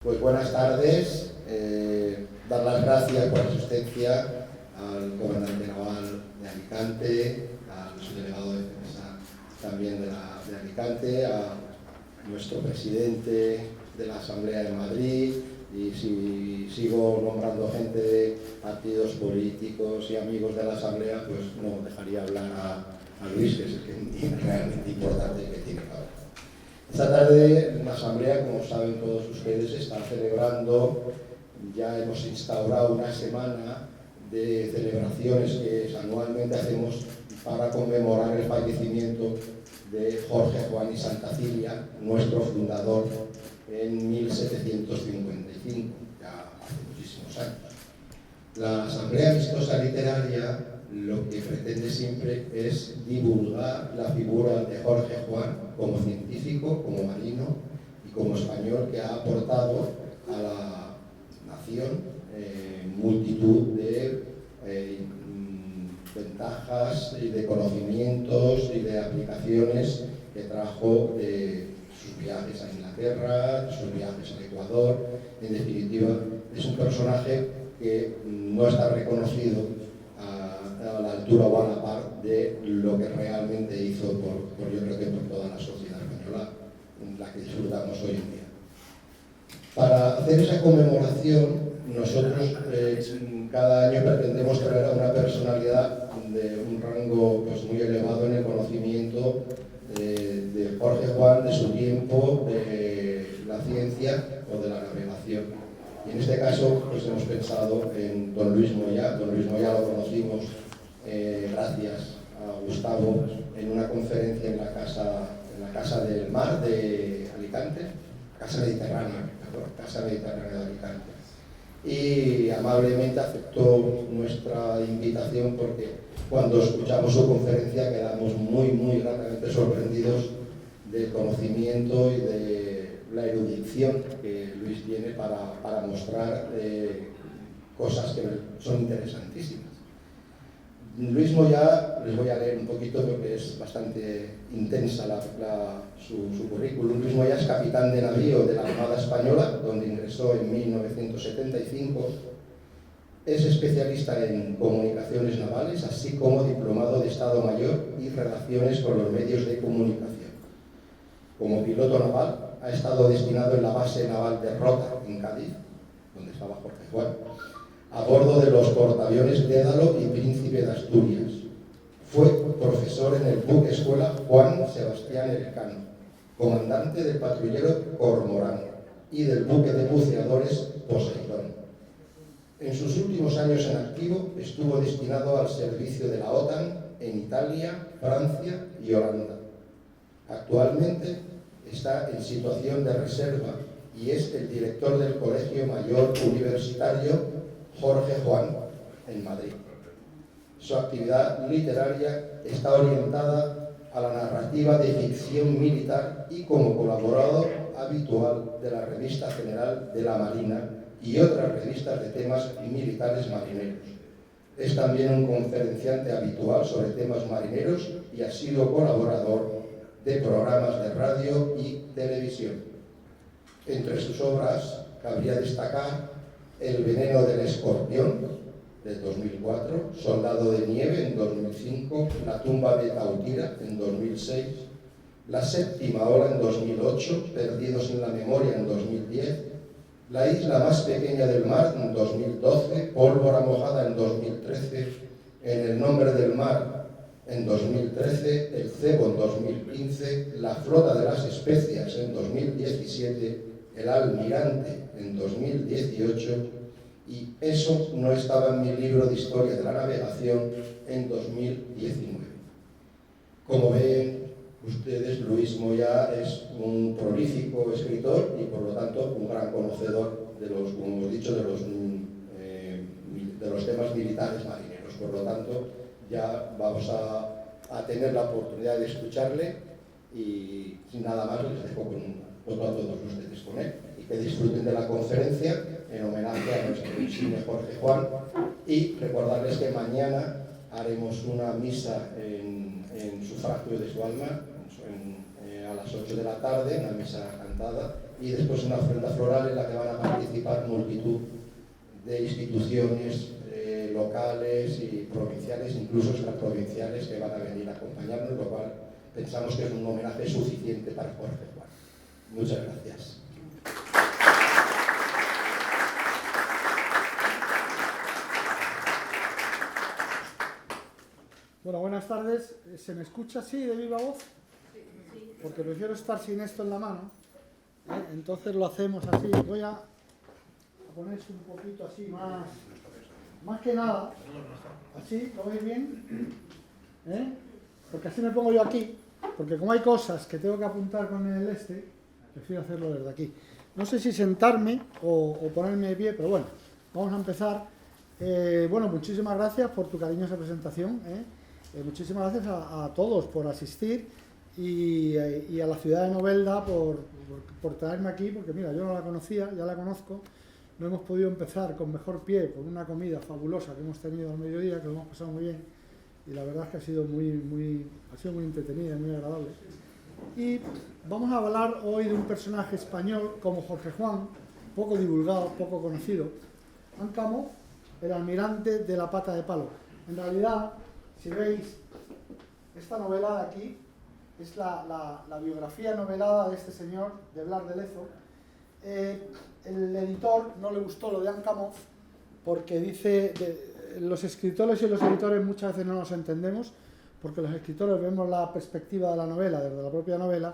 Pues buenas tardes, dar las gracias por la asistencia al comandante naval de Alicante, al subdelegado de defensa también de Alicante, a nuestro presidente de la Asamblea de Madrid, y si sigo nombrando gente de partidos políticos y amigos de la Asamblea, pues no dejaría hablar a Luis, que es el que realmente importante que tiene ahora. Esta tarde la Asamblea, como saben todos ustedes, está celebrando, ya hemos instaurado una semana de celebraciones que anualmente hacemos para conmemorar el fallecimiento de Jorge Juan y Santa Cilia, nuestro fundador, en 1755, ya hace muchísimos años. La Asamblea Amistosa Literaria lo que pretende siempre es divulgar la figura de Jorge Juan como científico, como marino y como español, que ha aportado a la nación multitud de ventajas y de conocimientos y de aplicaciones que trajo de sus viajes a Inglaterra, de sus viajes al Ecuador. En definitiva, es un personaje que no está reconocido a la altura o a la par de lo que realmente hizo yo creo que por toda la sociedad española, la que disfrutamos hoy en día. Para hacer esa conmemoración, nosotros cada año pretendemos traer a una personalidad de un rango pues, muy elevado en el conocimiento de Jorge Juan, de su tiempo, de la ciencia o de la navegación. Y en este caso pues hemos pensado en don Luis Moyá. Don Luis Moyá lo conocimos gracias a Gustavo en una conferencia en la Casa del Mar de Alicante, Casa Mediterránea de Alicante. Y amablemente aceptó nuestra invitación porque cuando escuchamos su conferencia quedamos muy gratamente sorprendidos del conocimiento y de la erudición que Luis tiene para mostrar cosas que son interesantísimas. Luis Moyá, les voy a leer un poquito porque es bastante intensa su currículum. Luis Moyá es capitán de navío de la Armada Española, donde ingresó en 1975. Es especialista en comunicaciones navales, así como diplomado de Estado Mayor y relaciones con los medios de comunicación. Como piloto naval, ha estado destinado en la base naval de Rota, en Cádiz, donde estaba Jorge Juan, a bordo de los portaaviones Dédalo y Príncipe de Asturias. Fue profesor en el buque escuela Juan Sebastián Elcano, comandante del patrullero Cormorán y del buque de buceadores Poseidón. En sus últimos años en activo estuvo destinado al servicio de la OTAN en Italia, Francia y Holanda. Actualmente está en situación de reserva y es el director del Colegio Mayor Universitario Jorge Juan, en Madrid. Su actividad literaria está orientada a la narrativa de ficción militar y como colaborador habitual de la Revista General de la Marina y otras revistas de temas militares marineros. Es también un conferenciante habitual sobre temas marineros y ha sido colaborador de programas de radio y televisión. Entre sus obras cabría destacar El veneno del escorpión, del 2004, Soldado de nieve, en 2005, La tumba de Tautira, en 2006, La séptima ola, en 2008, Perdidos en la memoria, en 2010, La isla más pequeña del mar, en 2012, Pólvora mojada, en 2013, En el nombre del mar, en 2013, El cebo, en 2015, La flota de las especias, en 2017, El almirante, en 2018, y Eso no estaba en mi libro de historia de la navegación, en 2019. Como ven ustedes, Luis Moyá es un prolífico escritor y por lo tanto un gran conocedor de los, como hemos dicho, de los temas militares marineros. Por lo tanto, ya vamos a tener la oportunidad de escucharle y sin nada más les dejo con a todos ustedes con él y que disfruten de la conferencia en homenaje a nuestro insigne Jorge Juan, y recordarles que mañana haremos una misa en sufragio de su alma a las 8 de la tarde, una misa cantada y después una ofrenda floral en la que van a participar multitud de instituciones locales y provinciales, incluso extraprovinciales, que van a venir a acompañarnos, lo cual pensamos que es un homenaje suficiente para Jorge Juan. Muchas gracias. Bueno, buenas tardes. ¿Se me escucha así de viva voz? Porque prefiero estar sin esto en la mano. Entonces lo hacemos así. Voy a poner esto un poquito así más que nada. Así, ¿lo veis bien? Porque así me pongo yo aquí. Porque como hay cosas que tengo que apuntar con el prefiero hacerlo desde aquí. No sé si sentarme o ponerme de pie, pero bueno, vamos a empezar. Bueno, muchísimas gracias por tu cariñosa presentación. Muchísimas gracias a todos por asistir y a la ciudad de Novelda por traerme aquí, porque mira, yo no la conocía, ya la conozco. No hemos podido empezar con mejor pie con una comida fabulosa que hemos tenido al mediodía, que lo hemos pasado muy bien, y la verdad es que ha sido muy entretenida y muy agradable. Y vamos a hablar hoy de un personaje español como Jorge Juan, poco divulgado, poco conocido. Ancamo, el almirante de la pata de palo. En realidad, si veis, esta novela de aquí es la biografía novelada de este señor, de Blas de Lezo. El editor no le gustó lo de Ancamo porque dice, los escritores y los editores muchas veces no nos entendemos, porque los escritores vemos la perspectiva de la novela desde la propia novela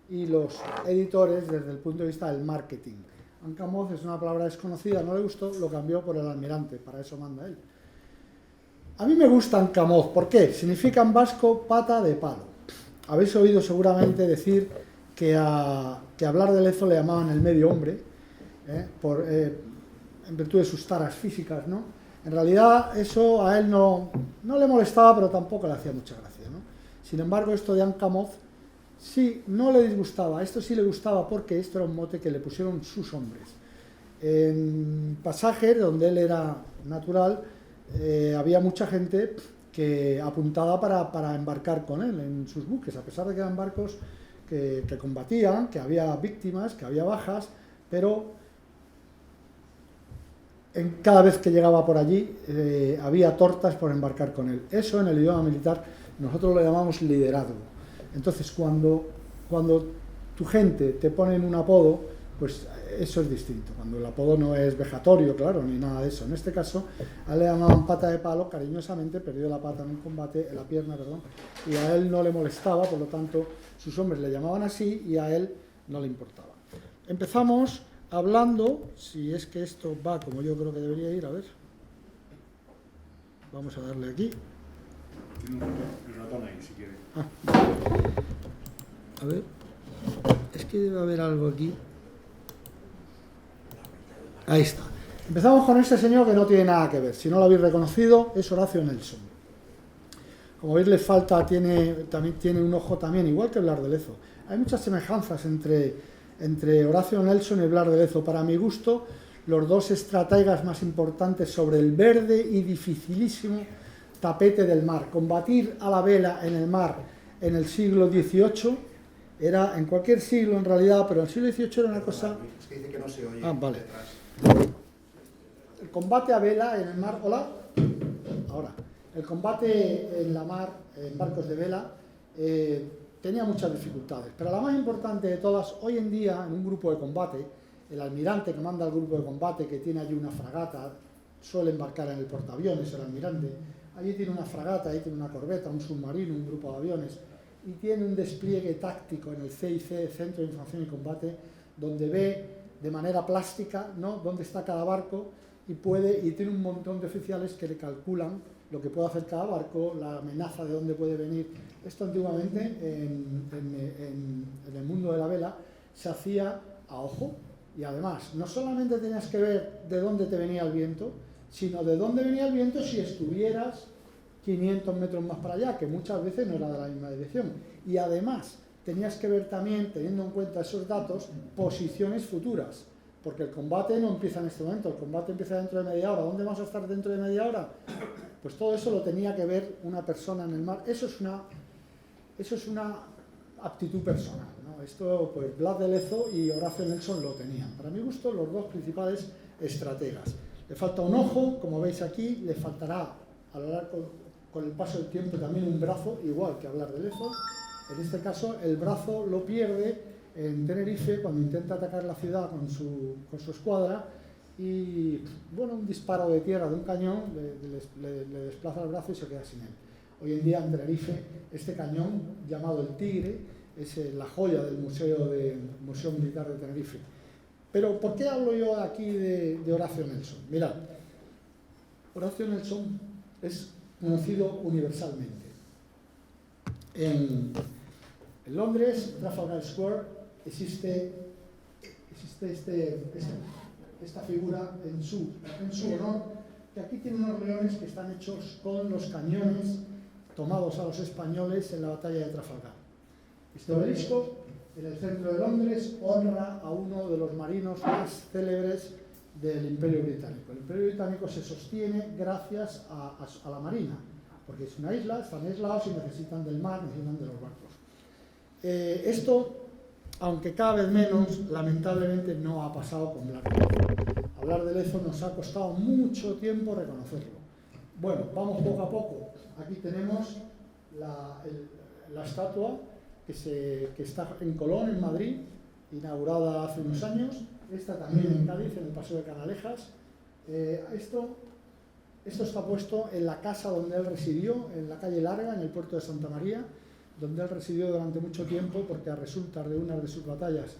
y los editores desde el punto de vista del marketing. Ancamo es una palabra desconocida, no le gustó, lo cambió por el almirante, para eso manda él. A mí me gusta Ancamo, ¿por qué? Significa en vasco pata de palo. Habéis oído seguramente decir que a Blas de Lezo le llamaban el medio hombre, en virtud de sus taras físicas, ¿no? En realidad eso a él no le molestaba, pero tampoco le hacía mucha gracia, ¿no? Sin embargo, esto de Ancamo sí, no le disgustaba, esto sí le gustaba porque esto era un mote que le pusieron sus hombres. En pasajes donde él era natural, había mucha gente que apuntaba para embarcar con él en sus buques, a pesar de que eran barcos que combatían, que había víctimas, que había bajas, pero cada vez que llegaba por allí había tortas por embarcar con él. Eso en el idioma militar nosotros lo llamamos liderazgo. Entonces cuando tu gente te pone un apodo, pues eso es distinto. Cuando el apodo no es vejatorio, claro, ni nada de eso. En este caso, a él le llamaban pata de palo, cariñosamente, perdió la pata en un combate, la pierna, perdón, y a él no le molestaba, por lo tanto, sus hombres le llamaban así y a él no le importaba. Empezamos hablando, si es que esto va como yo creo que debería ir, a ver. Vamos a darle aquí. Tiene un ratón ahí, si quiere. A ver, es que debe haber algo aquí. Ahí está. Empezamos con este señor que no tiene nada que ver. Si no lo habéis reconocido, es Horacio Nelson. Como veis, le falta, también tiene un ojo también, igual que Blas de Lezo. Hay muchas semejanzas entre Horacio Nelson y Blas de Lezo. Para mi gusto, los dos estrategas más importantes sobre el verde y dificilísimo tapete del mar. Combatir a la vela en el mar en el siglo XVIII era, en cualquier siglo en realidad, pero en el siglo XVIII era una cosa... Es que dice que no se oye. Vale. El combate a vela en el mar... ¿Hola? Ahora. El combate en la mar, en barcos de vela, tenía muchas dificultades, pero la más importante de todas, hoy en día, en un grupo de combate, el almirante que manda el grupo de combate, que tiene allí una fragata, suele embarcar en el portaaviones, el almirante, allí tiene una fragata, ahí tiene una corbeta, un submarino, un grupo de aviones, y tiene un despliegue táctico en el CIC, Centro de Información y Combate, donde ve de manera plástica, ¿no?, dónde está cada barco y tiene un montón de oficiales que le calculan lo que puede hacer cada barco, la amenaza de dónde puede venir. Esto antiguamente en el mundo de la vela se hacía a ojo, y además no solamente tenías que ver de dónde te venía el viento, sino de dónde venía el viento si estuvieras 500 metros más para allá, que muchas veces no era de la misma dirección. Y además tenías que ver también, teniendo en cuenta esos datos, posiciones futuras, porque el combate no empieza en este momento, el combate empieza dentro de media hora. ¿Dónde vamos a estar dentro de media hora? Pues todo eso lo tenía que ver una persona en el mar. Eso es una aptitud personal, ¿no? esto pues Blas de Lezo y Horacio Nelson lo tenían. Para mi gusto, los dos principales estrategas. Le falta un ojo, como veis aquí, le faltará a lo largo, con el paso del tiempo también un brazo, igual que a Blas de Lezo. En este caso, el brazo lo pierde en Tenerife cuando intenta atacar la ciudad con su escuadra y, bueno, un disparo de tierra de un cañón le desplaza el brazo y se queda sin él. Hoy en día en Tenerife, este cañón, llamado el Tigre, es la joya del Museo Militar de Tenerife. Pero, ¿por qué hablo yo aquí de Horacio Nelson? Mirad, Horacio Nelson es conocido universalmente. En Londres, Trafalgar Square, existe esta figura en su honor, que aquí tiene unos leones que están hechos con los cañones tomados a los españoles en la batalla de Trafalgar. Este obelisco, en el centro de Londres, honra a uno de los marinos más célebres del Imperio Británico. El Imperio Británico se sostiene gracias a la marina, porque es una isla, están aislados y necesitan del mar, necesitan de los barcos. Esto, aunque cada vez menos, lamentablemente no ha pasado con Blas de Lezo. A Blas de Lezo nos ha costado mucho tiempo reconocerlo. Bueno, vamos poco a poco. Aquí tenemos la estatua que está en Colón, en Madrid, inaugurada hace unos años. Esta también en Cádiz, en el Paseo de Canalejas. Esto está puesto en la casa donde él residió, en la calle Larga, en el puerto de Santa María, donde él residió durante mucho tiempo, porque a resultas de una de sus batallas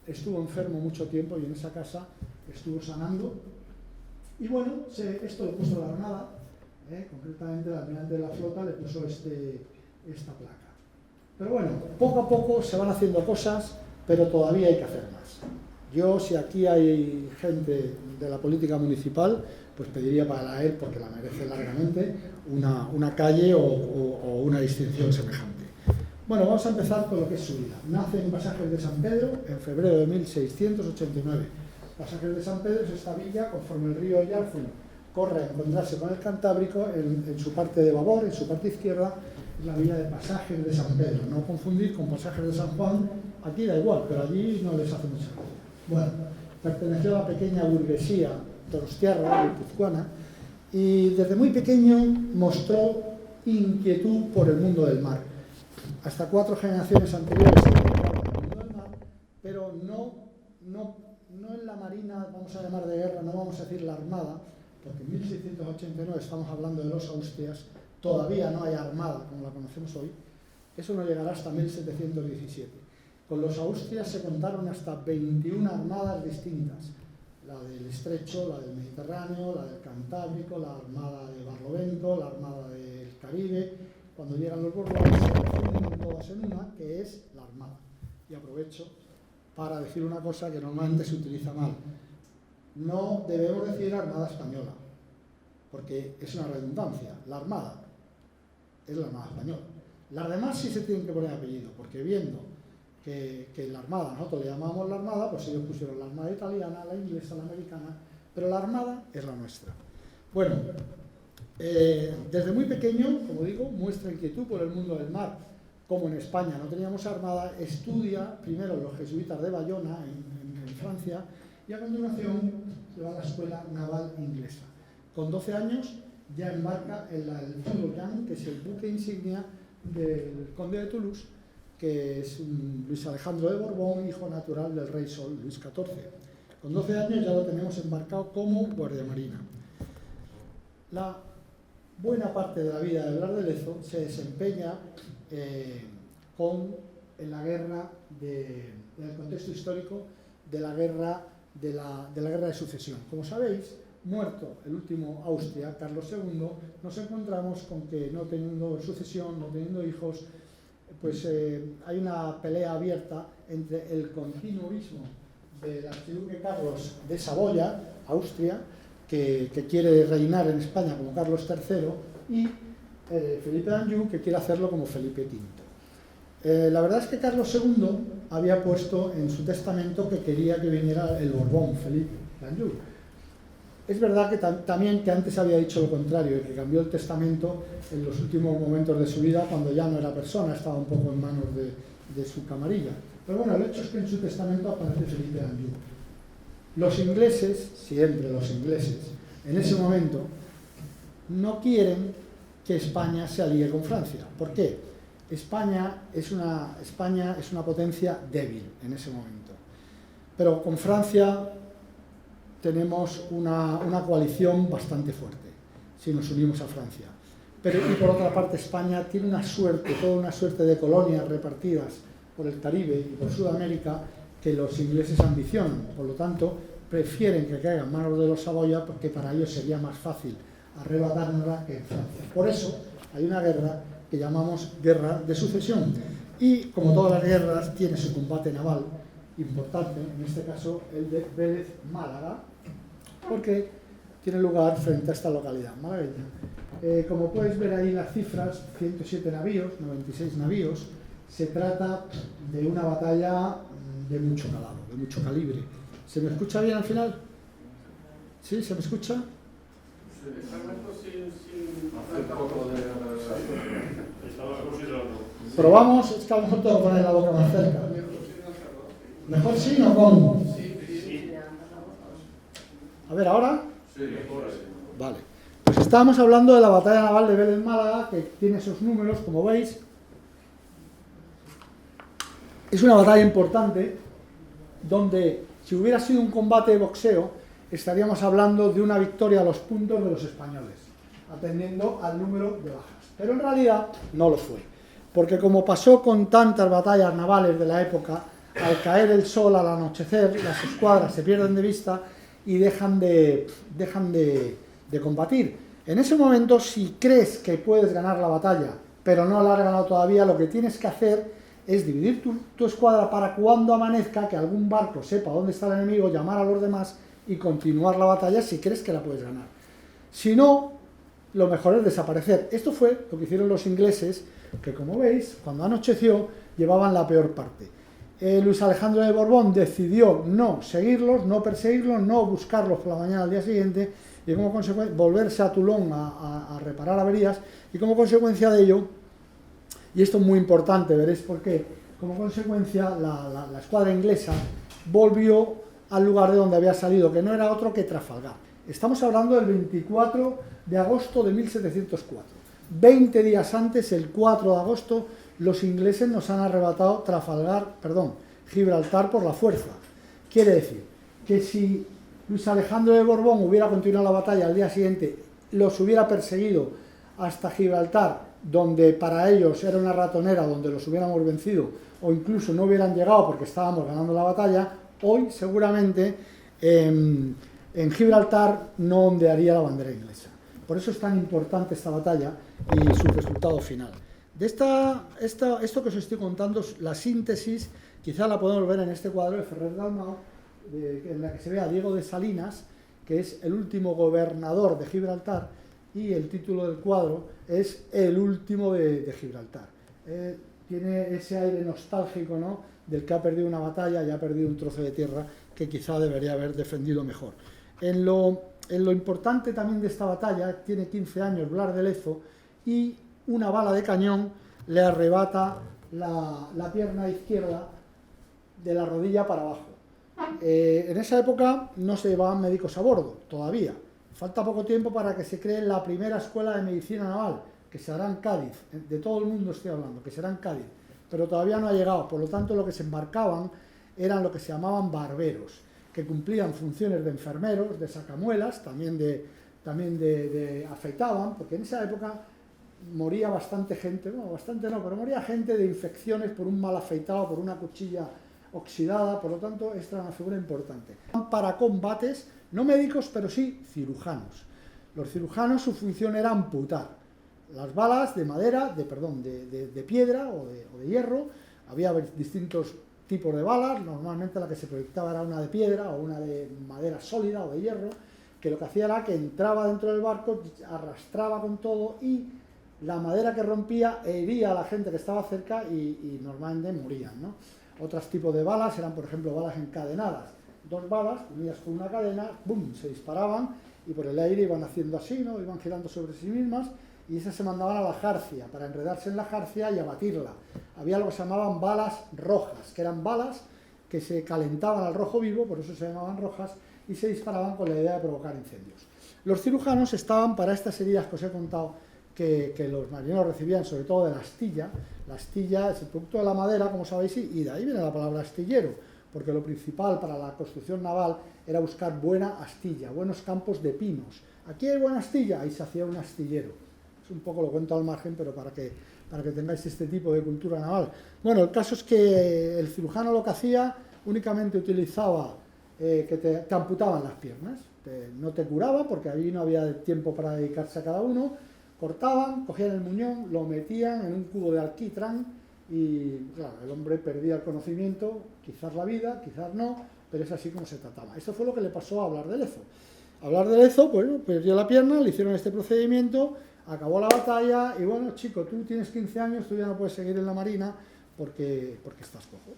estuvo enfermo mucho tiempo y en esa casa estuvo sanando. Y bueno, esto lo puso la Armada, concretamente el almirante de la flota le puso esta placa. Pero bueno, poco a poco se van haciendo cosas, pero todavía hay que hacer más. Yo, si aquí hay gente de la política municipal, pues pediría para él, porque la merece largamente, una calle o una distinción semejante. Bueno, vamos a empezar con lo que es su vida. Nace en Pasajes de San Pedro en febrero de 1689. Pasajes de San Pedro es esta villa, conforme el río Yarzun corre a encontrarse con el Cantábrico, en su parte de babor, en su parte izquierda, es la villa de Pasajes de San Pedro. No confundir con Pasajes de San Juan, aquí da igual, pero allí no les hace mucha gracia. Bueno, perteneció a la pequeña burguesía donostiarra, guipuzcoana, y desde muy pequeño mostró inquietud por el mundo del mar. Hasta 4 generaciones anteriores se dedicaban al mundo del mar, pero no en la marina, vamos a llamar de guerra, no vamos a decir la armada, porque en 1689 estamos hablando de los Austrias, todavía no hay armada como la conocemos hoy, eso no llegará hasta 1717. Con los Austrias se contaron hasta 21 armadas distintas, la del Estrecho, la del Mediterráneo, la del Cantábrico, la armada de Barlovento, la armada del Caribe. Cuando llegan los Borbones se reúnen todas en una, que es la armada. Y aprovecho para decir una cosa que normalmente se utiliza mal. No debemos decir Armada Española, porque es una redundancia. La Armada es la Armada Española. Las demás sí se tienen que poner apellido, porque viendo que la Armada, nosotros le llamamos la Armada, pues ellos pusieron la Armada italiana, la inglesa, la americana, pero la Armada es la nuestra. Bueno, desde muy pequeño, como digo, muestra inquietud por el mundo del mar. Como en España no teníamos armada, estudia primero los jesuitas de Bayona, en Francia, y a continuación se va a la escuela naval inglesa. Con 12 años ya embarca en el Toulouse, que es el buque insignia del conde de Toulouse, que es Luis Alejandro de Borbón, hijo natural del rey Sol, Luis XIV. Con 12 años ya lo tenemos embarcado como guardiamarina. La buena parte de la vida de Blas de Lezo se desempeña en la guerra, en el contexto histórico de la guerra de sucesión. Como sabéis, muerto el último Austria, Carlos II, nos encontramos con que no teniendo sucesión, no teniendo hijos, pues hay una pelea abierta entre el continuismo del archiduque Carlos de Saboya, Austria, que quiere reinar en España como Carlos III, y Felipe d'Anjou, que quiere hacerlo como Felipe V. La verdad es que Carlos II había puesto en su testamento que quería que viniera el Borbón, Felipe d'Anjou. Es verdad que también que antes había dicho lo contrario, que cambió el testamento en los últimos momentos de su vida, cuando ya no era persona, estaba un poco en manos de su camarilla. Pero bueno, el hecho es que en su testamento aparece Felipe Anjou. Los ingleses, siempre los ingleses, en ese momento, no quieren que España se alíe con Francia. ¿Por qué? España es una potencia débil en ese momento. Pero con Francia tenemos una coalición bastante fuerte, si nos unimos a Francia. Y por otra parte, España tiene toda una suerte de colonias repartidas por el Caribe y por Sudamérica que los ingleses ambicionan. Por lo tanto, prefieren que caiga en manos de los Saboya porque para ellos sería más fácil arrebatárnosla que en Francia. Por eso hay una guerra que llamamos guerra de sucesión. Y como todas las guerras, tiene su combate naval importante, en este caso el de Vélez Málaga, porque tiene lugar frente a esta localidad malagueña. Como puedes ver ahí las cifras, 107 navíos, 96 navíos, se trata de una batalla de mucho calado, de mucho calibre. ¿Se me escucha bien al final? ¿Sí? ¿Se me escucha? Probamos, es que a lo mejor tengo que poner la boca más cerca. ¿Mejor sí o con? A ver, ¿ahora? Sí, ahora sí. Vale. Pues estábamos hablando de la batalla naval de Vélez Málaga, que tiene esos números, como veis. Es una batalla importante, donde si hubiera sido un combate de boxeo, estaríamos hablando de una victoria a los puntos de los españoles, atendiendo al número de bajas. Pero en realidad no lo fue, porque como pasó con tantas batallas navales de la época, al caer el sol al anochecer, las escuadras se pierden de vista y dejan de combatir. En ese momento, si crees que puedes ganar la batalla, pero no la has ganado todavía, lo que tienes que hacer es dividir tu escuadra para cuando amanezca, que algún barco sepa dónde está el enemigo, llamar a los demás y continuar la batalla si crees que la puedes ganar. Si no, lo mejor es desaparecer. Esto fue lo que hicieron los ingleses, que como veis, cuando anocheció, llevaban la peor parte. Luis Alejandro de Borbón decidió no seguirlos, no perseguirlos, no buscarlos por la mañana al día siguiente y como consecuencia volverse a Toulon a reparar averías, y como consecuencia de ello, y esto es muy importante, veréis por qué, como consecuencia la escuadra inglesa volvió al lugar de donde había salido, que no era otro que Trafalgar. Estamos hablando del 24 de agosto de 1704. 20 días antes, el 4 de agosto, los ingleses nos han arrebatado Gibraltar por la fuerza. Quiere decir que si Luis Alejandro de Borbón hubiera continuado la batalla al día siguiente, los hubiera perseguido hasta Gibraltar, donde para ellos era una ratonera, donde los hubiéramos vencido, o incluso no hubieran llegado porque estábamos ganando la batalla, hoy seguramente en Gibraltar no ondearía la bandera inglesa. Por eso es tan importante esta batalla y su resultado final. De esto que os estoy contando, la síntesis, quizá la podemos ver en este cuadro de Ferrer Dalmau, en la que se ve a Diego de Salinas, que es el último gobernador de Gibraltar, y el título del cuadro es El último de Gibraltar. Tiene ese aire nostálgico, ¿no?, del que ha perdido una batalla y ha perdido un trozo de tierra que quizá debería haber defendido mejor. En lo importante también de esta batalla, tiene 15 años Blas de Lezo, y una bala de cañón le arrebata la pierna izquierda de la rodilla para abajo. En esa época no se llevaban médicos a bordo, todavía. Falta poco tiempo para que se cree la primera escuela de medicina naval, que se hará en Cádiz. De todo el mundo estoy hablando, que será en Cádiz. Pero todavía no ha llegado. Por lo tanto, lo que se embarcaban eran lo que se llamaban barberos, que cumplían funciones de enfermeros, de sacamuelas, también de afeitaban, porque en esa época moría bastante gente, bueno, bastante no, pero moría gente de infecciones por un mal afeitado, por una cuchilla oxidada. Por lo tanto, esta era una figura importante. Para combates, no médicos, pero sí cirujanos. Los cirujanos, su función era amputar las balas de madera, de piedra o de hierro. Había distintos tipos de balas, normalmente la que se proyectaba era una de piedra o una de madera sólida o de hierro, que lo que hacía era que entraba dentro del barco, arrastraba con todo, y la madera que rompía hería a la gente que estaba cerca y normalmente morían, ¿no? Otros tipos de balas eran, por ejemplo, balas encadenadas. 2 balas unidas con una cadena, ¡bum!, se disparaban y por el aire iban haciendo así, ¿no?, iban girando sobre sí mismas, y esas se mandaban a la jarcia, para enredarse en la jarcia y abatirla. Había lo que se llamaban balas rojas, que eran balas que se calentaban al rojo vivo, por eso se llamaban rojas, y se disparaban con la idea de provocar incendios. Los cirujanos estaban para estas heridas que os he contado, que los marineros recibían, sobre todo de la astilla. La astilla es el producto de la madera, como sabéis, y de ahí viene la palabra astillero, porque lo principal para la construcción naval era buscar buena astilla, buenos campos de pinos. Aquí hay buena astilla, ahí se hacía un astillero. Es un poco, lo cuento al margen, pero para que tengáis este tipo de cultura naval. Bueno, el caso es que el cirujano lo que hacía, únicamente utilizaba que te amputaban las piernas. No te curaba, porque allí no había tiempo para dedicarse a cada uno. Cortaban, cogían el muñón, lo metían en un cubo de alquitrán y claro, el hombre perdía el conocimiento, quizás la vida, quizás no, pero es así como se trataba. Esto fue lo que le pasó a Blas de Lezo. A Blas de Lezo, bueno, perdió la pierna, le hicieron este procedimiento, acabó la batalla y bueno, chico, tú tienes 15 años, tú ya no puedes seguir en la marina porque estás cojo.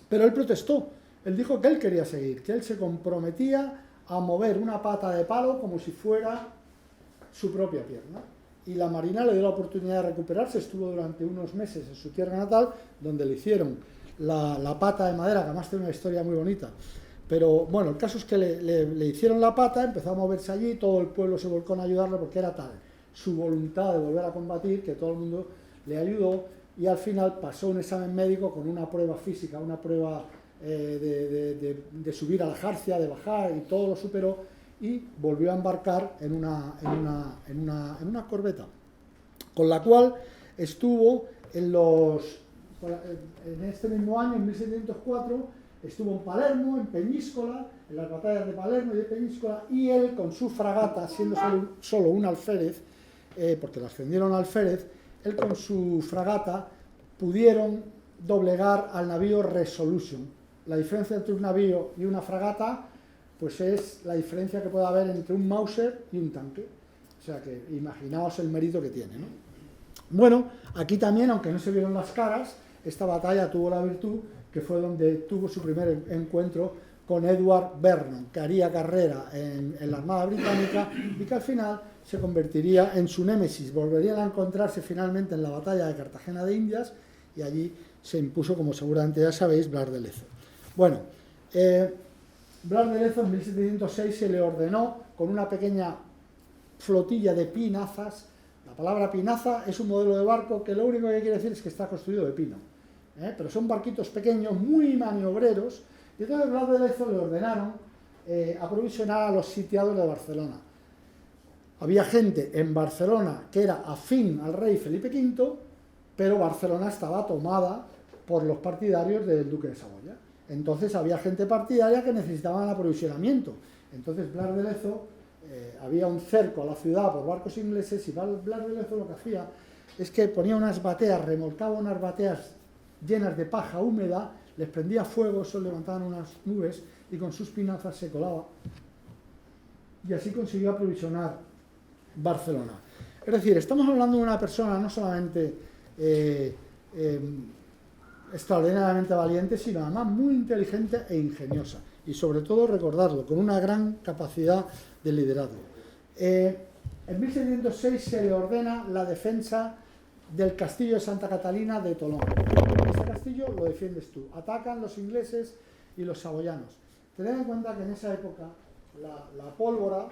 Pero él protestó, él dijo que él quería seguir, que él se comprometía a mover una pata de palo como si fuera su propia pierna. Y la Marina le dio la oportunidad de recuperarse, estuvo durante unos meses en su tierra natal, donde le hicieron la pata de madera, que además tiene una historia muy bonita. Pero bueno, el caso es que le hicieron la pata, empezó a moverse allí, todo el pueblo se volcó a ayudarle porque era tal su voluntad de volver a combatir que todo el mundo le ayudó y al final pasó un examen médico con una prueba física, una prueba de subir a la jarcia, de bajar y todo lo superó y volvió a embarcar en una corbeta, con la cual estuvo en este mismo año, en 1704, estuvo en Palermo, en Peñíscola, en las batallas de Palermo y de Peñíscola, y él con su fragata, siendo solo un alférez, porque le ascendieron a alférez, él con su fragata pudieron doblegar al navío Resolution. La diferencia entre un navío y una fragata pues es la diferencia que puede haber entre un Mauser y un tanque. O sea que imaginaos el mérito que tiene, ¿no? Bueno, aquí también, aunque no se vieron las caras, esta batalla tuvo la virtud que fue donde tuvo su primer encuentro con Edward Vernon, que haría carrera en la Armada Británica y que al final se convertiría en su némesis. Volverían a encontrarse finalmente en la batalla de Cartagena de Indias y allí se impuso, como seguramente ya sabéis, Blas de Lezo. Bueno, Blas de Lezo en 1706 se le ordenó con una pequeña flotilla de pinazas. La palabra pinaza es un modelo de barco que lo único que quiere decir es que está construido de pino, pero son barquitos pequeños, muy maniobreros, y entonces Blas de Lezo le ordenaron aprovisionar a los sitiados de Barcelona. Había gente en Barcelona que era afín al rey Felipe V, pero Barcelona estaba tomada por los partidarios del duque de Saboya. Entonces había gente partidaria que necesitaban aprovisionamiento. Entonces Blas de Lezo, había un cerco a la ciudad por barcos ingleses y Blas de Lezo lo que hacía es que ponía unas bateas, remolcaba unas bateas llenas de paja húmeda, les prendía fuego, eso levantaban unas nubes y con sus pinazas se colaba. Y así consiguió aprovisionar Barcelona. Es decir, estamos hablando de una persona no solamente extraordinariamente valiente, sino además muy inteligente e ingeniosa. Y sobre todo, recordarlo, con una gran capacidad de liderazgo. En 1706 se le ordena la defensa del castillo de Santa Catalina de Tolón. Este castillo lo defiendes tú. Atacan los ingleses y los saboyanos. Tened en cuenta que en esa época la pólvora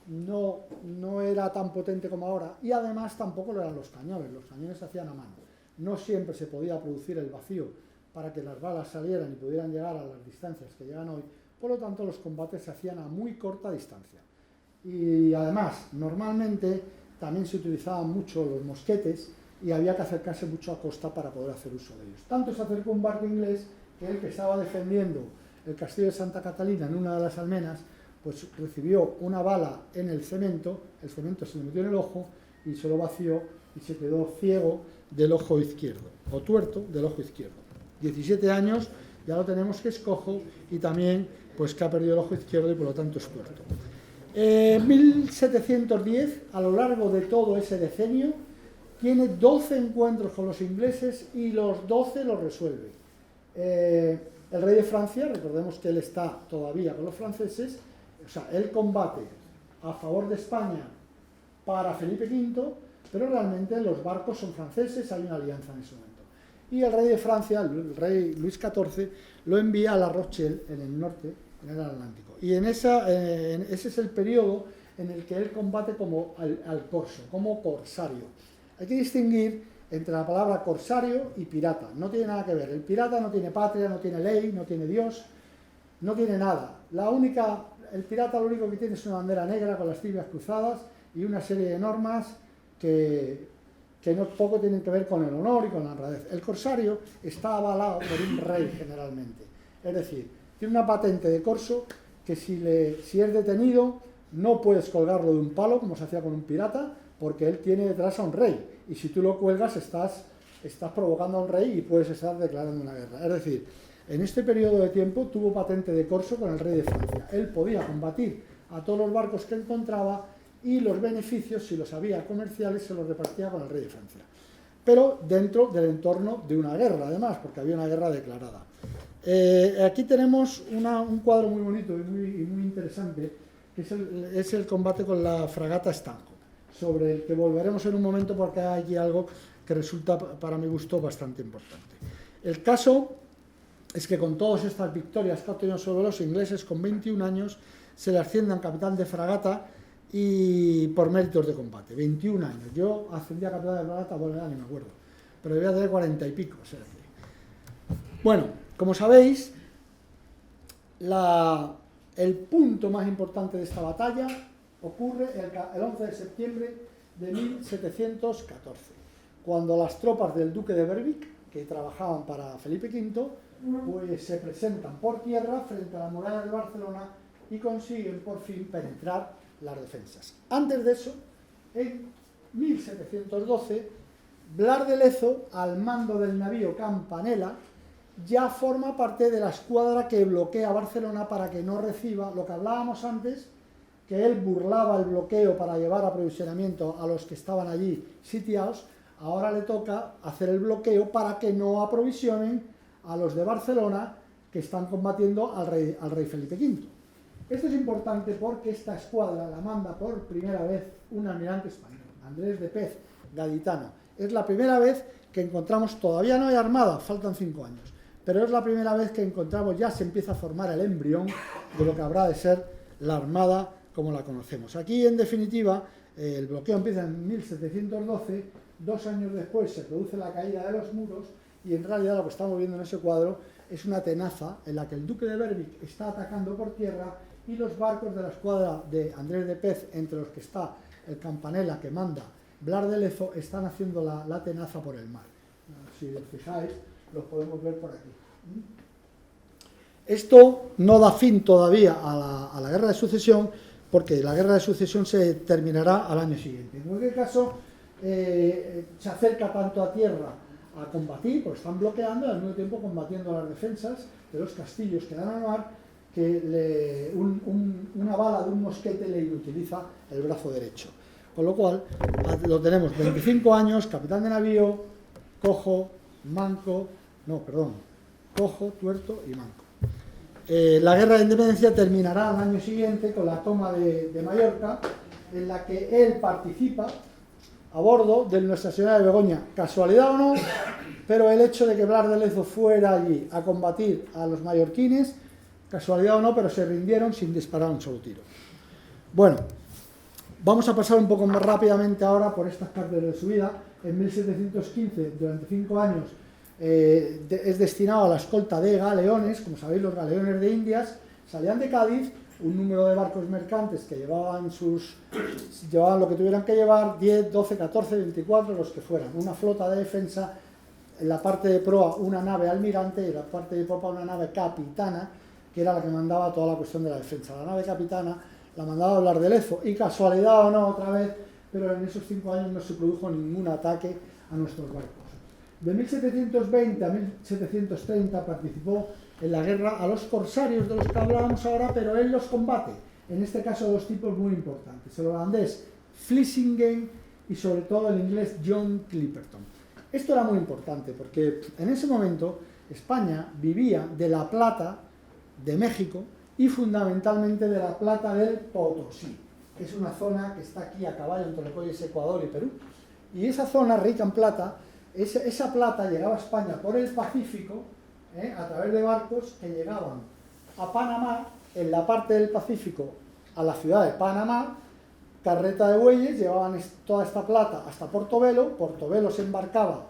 no era tan potente como ahora y además tampoco lo eran los cañones. Los cañones se hacían a mano. No siempre se podía producir el vacío para que las balas salieran y pudieran llegar a las distancias que llegan hoy. Por lo tanto, los combates se hacían a muy corta distancia. Y además, normalmente también se utilizaban mucho los mosquetes y había que acercarse mucho a costa para poder hacer uso de ellos. Tanto se acercó un barco inglés que el que estaba defendiendo el castillo de Santa Catalina en una de las almenas, pues recibió una bala en el cemento se le metió en el ojo y se lo vació y se quedó ciego del ojo izquierdo, o tuerto del ojo izquierdo. 17 años, ya lo tenemos que es cojo y también pues que ha perdido el ojo izquierdo y por lo tanto es tuerto. En 1710, a lo largo de todo ese decenio, tiene 12 encuentros con los ingleses y los 12 los resuelve. El rey de Francia, recordemos que él está todavía con los franceses, o sea, él combate a favor de España para Felipe V, pero realmente los barcos son franceses, hay una alianza en ese momento. Y el rey de Francia, el rey Luis XIV, lo envía a La Rochelle, en el norte, en el Atlántico. Y ese es el periodo en el que él combate como al corso, como corsario. Hay que distinguir entre la palabra corsario y pirata. No tiene nada que ver. El pirata no tiene patria, no tiene ley, no tiene Dios, no tiene nada. El pirata lo único que tiene es una bandera negra con las tibias cruzadas y una serie de normas que no poco tienen que ver con el honor y con la honradez. El corsario está avalado por un rey generalmente. Es decir, tiene una patente de corso que si es detenido no puedes colgarlo de un palo como se hacía con un pirata, porque él tiene detrás a un rey. Y si tú lo cuelgas estás provocando a un rey y puedes estar declarando una guerra. Es decir, en este periodo de tiempo tuvo patente de corso con el rey de Francia. Él podía combatir a todos los barcos que encontraba y los beneficios, si los había comerciales, se los repartía con el rey de Francia. Pero dentro del entorno de una guerra, además, porque había una guerra declarada. Aquí tenemos un cuadro muy bonito y muy interesante, que es el combate con la fragata Stanhope, sobre el que volveremos en un momento porque hay aquí algo que resulta, para mi gusto, bastante importante. El caso es que con todas estas victorias que obtuvieron sobre los ingleses, con 21 años, se le ascienden capitán de fragata y por méritos de combate. 21 años. Yo ascendí a capitán de fragata, bueno, ya ni me acuerdo, pero debía tener 40 y pico. O sea que... Bueno, como sabéis, el punto más importante de esta batalla ocurre el 11 de septiembre de 1714, cuando las tropas del duque de Berwick, que trabajaban para Felipe V, pues se presentan por tierra frente a la muralla de Barcelona y consiguen por fin penetrar las defensas. Antes de eso, en 1712, Blas de Lezo, al mando del navío Campanella, ya forma parte de la escuadra que bloquea Barcelona para que no reciba lo que hablábamos antes, que él burlaba el bloqueo para llevar aprovisionamiento a los que estaban allí sitiados. Ahora le toca hacer el bloqueo para que no aprovisionen a los de Barcelona que están combatiendo al rey Felipe V. Esto es importante porque esta escuadra la manda por primera vez un almirante español, Andrés de Pez Gaditano. Es la primera vez que encontramos, todavía no hay armada, faltan 5 años, pero es la primera vez que encontramos, ya se empieza a formar el embrión de lo que habrá de ser la armada como la conocemos. Aquí, en definitiva, el bloqueo empieza en 1712, 2 años después se produce la caída de los muros y en realidad lo que estamos viendo en ese cuadro es una tenaza en la que el duque de Berwick está atacando por tierra y los barcos de la escuadra de Andrés de Pez, entre los que está el Campanella que manda Blas de Lezo, están haciendo la tenaza por el mar. Si os fijáis, los podemos ver por aquí. Esto no da fin todavía a la guerra de sucesión, porque la guerra de sucesión se terminará al año siguiente. En cualquier caso, se acerca tanto a tierra a combatir, porque están bloqueando, al mismo tiempo combatiendo las defensas de los castillos que dan al mar, que una bala de un mosquete le inutiliza el brazo derecho. Con lo cual, lo tenemos 25 años, capitán de navío, cojo, tuerto y manco. La guerra de independencia terminará al año siguiente con la toma de Mallorca, en la que él participa a bordo de Nuestra Señora de Begoña. Casualidad o no, pero el hecho de que Blas de Lezo fuera allí a combatir a los mallorquines, casualidad o no, pero se rindieron sin disparar un solo tiro. Bueno, vamos a pasar un poco más rápidamente ahora por estas partes de su vida. En 1715, durante 5 años, es destinado a la escolta de galeones. Como sabéis, los galeones de Indias salían de Cádiz, un número de barcos mercantes que llevaban lo que tuvieran que llevar, 10, 12, 14, 24, los que fueran, una flota de defensa, en la parte de proa una nave almirante y en la parte de popa una nave capitana, que era la que mandaba toda la cuestión de la defensa. La nave capitana la mandaba Blas de Lezo, y casualidad o no, otra vez, pero en esos 5 años no se produjo ningún ataque a nuestros barcos. De 1720 a 1730 participó en la guerra a los corsarios de los que hablábamos ahora, pero él los combate. En este caso, 2 tipos muy importantes: el holandés Vlissingen y sobre todo el inglés John Clipperton. Esto era muy importante porque en ese momento España vivía de la plata de México y fundamentalmente de la plata del Potosí. que es una zona que está aquí a caballo entre lo que hoy es Ecuador y Perú. Y esa zona rica en plata, esa plata llegaba a España por el Pacífico, a través de barcos que llegaban a Panamá, en la parte del Pacífico, a la ciudad de Panamá, carreta de bueyes, llevaban toda esta plata hasta Portobelo, Portobelo se embarcaba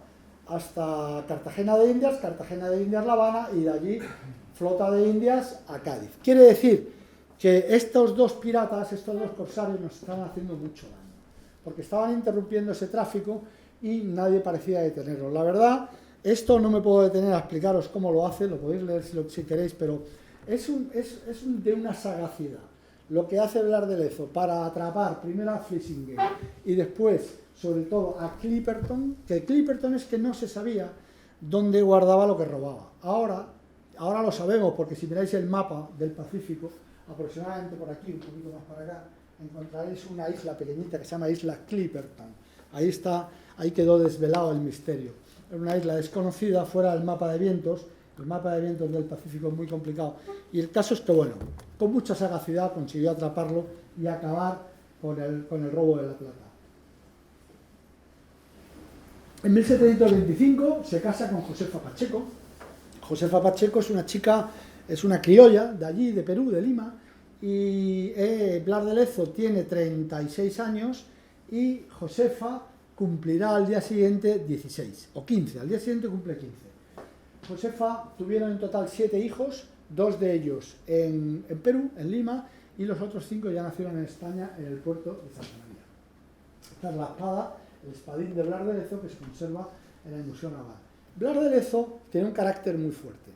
hasta Cartagena de Indias La Habana, y de allí flota de Indias a Cádiz. Quiere decir que estos dos piratas, estos dos corsarios, nos estaban haciendo mucho daño, porque estaban interrumpiendo ese tráfico y nadie parecía detenerlo. La verdad, esto no me puedo detener a explicaros cómo lo hace, lo podéis leer si queréis, pero es de una sagacidad lo que hace Blas de Lezo para atrapar primero a Flissingen y después, sobre todo, a Clipperton, que Clipperton es que no se sabía dónde guardaba lo que robaba. Ahora lo sabemos, porque si miráis el mapa del Pacífico, aproximadamente por aquí, un poquito más para acá, encontraréis una isla pequeñita que se llama Isla Clipperton. Ahí quedó desvelado el misterio. Era una isla desconocida, fuera del mapa de vientos. El mapa de vientos del Pacífico es muy complicado. Y el caso es que, bueno, con mucha sagacidad consiguió atraparlo y acabar con el robo de la plata. En 1725 se casa con Josefa Pacheco. Josefa Pacheco es una chica, es una criolla de allí, de Perú, de Lima, y Blas de Lezo tiene 36 años y Josefa cumplirá al día siguiente 16 o 15, al día siguiente cumple 15. Josefa tuvieron en total 7 hijos, 2 de ellos en Perú, en Lima, y los otros 5 ya nacieron en España, en el puerto de Santa María. Esta es la espada, el espadín de Blas de Lezo, que se conserva en el Museo Naval. Blas de Lezo tiene un carácter muy fuerte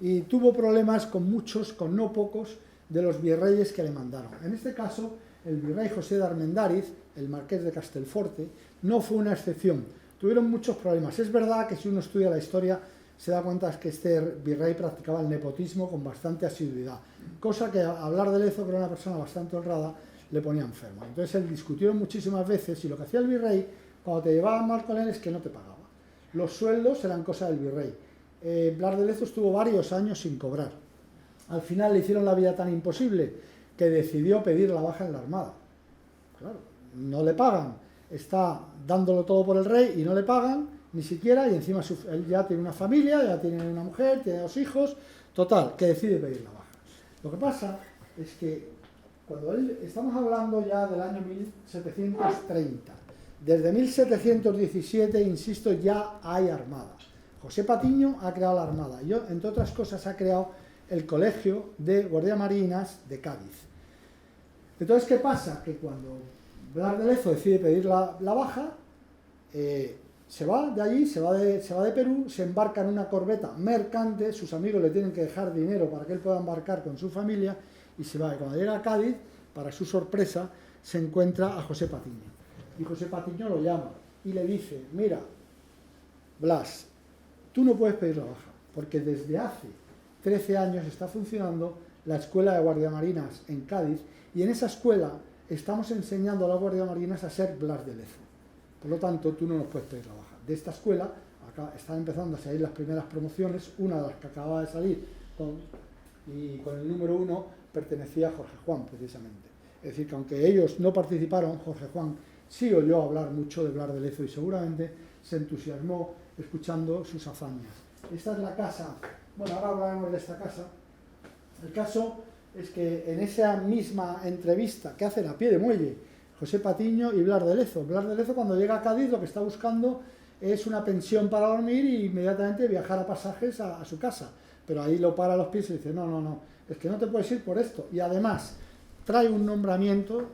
y tuvo problemas con muchos, con no pocos, de los virreyes que le mandaron. En este caso, el virrey José de Armendáriz, el marqués de Castelforte, no fue una excepción. Tuvieron muchos problemas. Es verdad que si uno estudia la historia se da cuenta que este virrey practicaba el nepotismo con bastante asiduidad, cosa que a Blas de Lezo, que era una persona bastante honrada, le ponía enfermo. Entonces él discutieron muchísimas veces y lo que hacía el virrey cuando te llevaban mal con él es que no te pagaba. Los sueldos eran cosa del virrey. Blas de Lezo estuvo varios años sin cobrar. Al final le hicieron la vida tan imposible que decidió pedir la baja en la armada. Claro, no le pagan, está dándolo todo por el rey y no le pagan ni siquiera, y encima él ya tiene una familia, ya tiene una mujer, tiene 2 hijos, total, que decide pedir la baja. Lo que pasa es que cuando estamos hablando ya del año 1730, desde 1717, insisto, ya hay armada. José Patiño ha creado la armada y, entre otras cosas, ha creado el Colegio de Guardiamarinas de Cádiz. Entonces, ¿qué pasa? Que cuando Blas de Lezo decide pedir la baja, se va de allí, se va de Perú, se embarca en una corbeta mercante, sus amigos le tienen que dejar dinero para que él pueda embarcar con su familia, y se va. Y cuando llega a Cádiz, para su sorpresa, se encuentra a José Patiño. Y José Patiño lo llama y le dice: mira, Blas, tú no puedes pedir la baja, porque desde hace 13 años está funcionando la Escuela de Guardiamarinas en Cádiz, y en esa escuela estamos enseñando a las guardiamarinas a ser Blas de Lezo. Por lo tanto, tú no nos puedes pedir la baja. De esta escuela, acá están empezando a salir las primeras promociones, una de las que acababa de salir, con el número 1 pertenecía a Jorge Juan, precisamente. Es decir, que aunque ellos no participaron, Jorge Juan sí oyó hablar mucho de Blas de Lezo y seguramente se entusiasmó escuchando sus hazañas. Esta es la casa, bueno, ahora hablaremos de esta casa. El caso es que en esa misma entrevista que hacen a pie de muelle José Patiño y Blas de Lezo. Blas de Lezo, cuando llega a Cádiz, lo que está buscando es una pensión para dormir y inmediatamente viajar a pasajes a su casa. Pero ahí lo para a los pies y dice: no, es que no te puedes ir por esto. Y además trae un nombramiento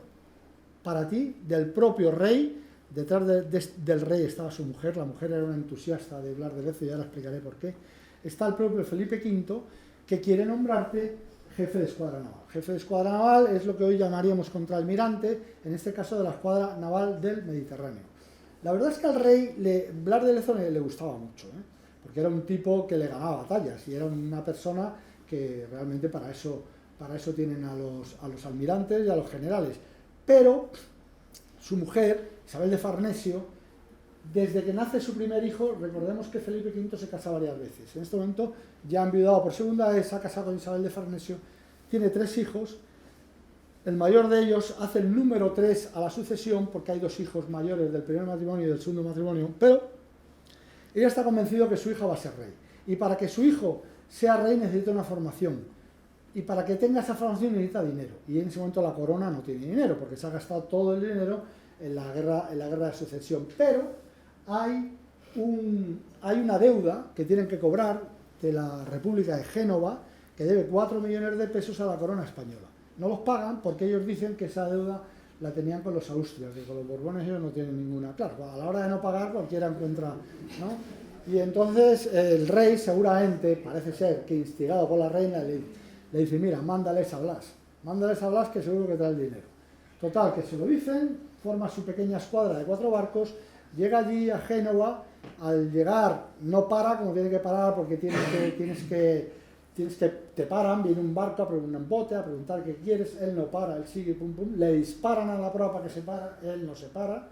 para ti del propio rey. Detrás del rey estaba su mujer. La mujer era una entusiasta de Blas de Lezo y ahora explicaré por qué. Está el propio Felipe V, que quiere nombrarte jefe de escuadra naval. Jefe de escuadra naval es lo que hoy llamaríamos contraalmirante, en este caso de la escuadra naval del Mediterráneo. La verdad es que al rey Blas de Lezo le gustaba mucho, porque era un tipo que le ganaba batallas y era una persona que realmente para eso tienen a los almirantes y a los generales. Pero su mujer, Isabel de Farnesio, desde que nace su primer hijo, recordemos que Felipe V se casa varias veces. En este momento ya ha enviudado por segunda vez, se ha casado con Isabel de Farnesio, tiene 3 hijos el mayor de ellos hace el número 3 a la sucesión, porque hay 2 hijos mayores del primer matrimonio y del segundo matrimonio, pero ella está convencido que su hija va a ser rey. Y para que su hijo sea rey necesita una formación. Y para que tenga esa formación necesita dinero. Y en ese momento la corona no tiene dinero, porque se ha gastado todo el dinero en la guerra de sucesión. Pero hay una deuda que tienen que cobrar de la República de Génova, que debe 4 millones de pesos a la corona española. No los pagan porque ellos dicen que esa deuda la tenían con los austrias, que con los borbones ellos no tienen ninguna. Claro, a la hora de no pagar cualquiera encuentra, ¿no? Y entonces el rey seguramente, parece ser que instigado por la reina, le dice, mira, mándales a Blas que seguro que trae el dinero. Total, que se lo dicen, forma su pequeña escuadra de 4 barcos, llega allí a Génova, al llegar no para como tiene que parar porque te paran, viene un barco, un bote a preguntar qué quieres, él no para, él sigue, pum, pum, le disparan a la proa para que se para, él no se para,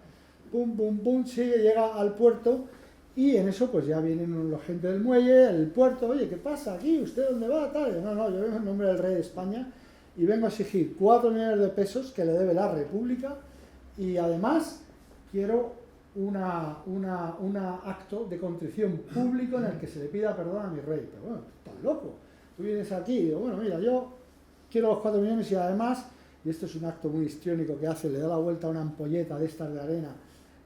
pum, pum, pum, sigue, llega al puerto y en eso pues ya vienen la gente del muelle, el puerto, oye, ¿qué pasa aquí? ¿Usted dónde va? Tal. No, yo vengo en nombre del rey de España y vengo a exigir 4 millones de pesos que le debe la República y además quiero un acto de contrición público en el que se le pida perdón a mi rey. Pero bueno, estás loco. Tú vienes aquí y digo, bueno, mira, yo quiero los 4 millones y además, y esto es un acto muy histriónico que hace, le da la vuelta a una ampolleta de estas de arena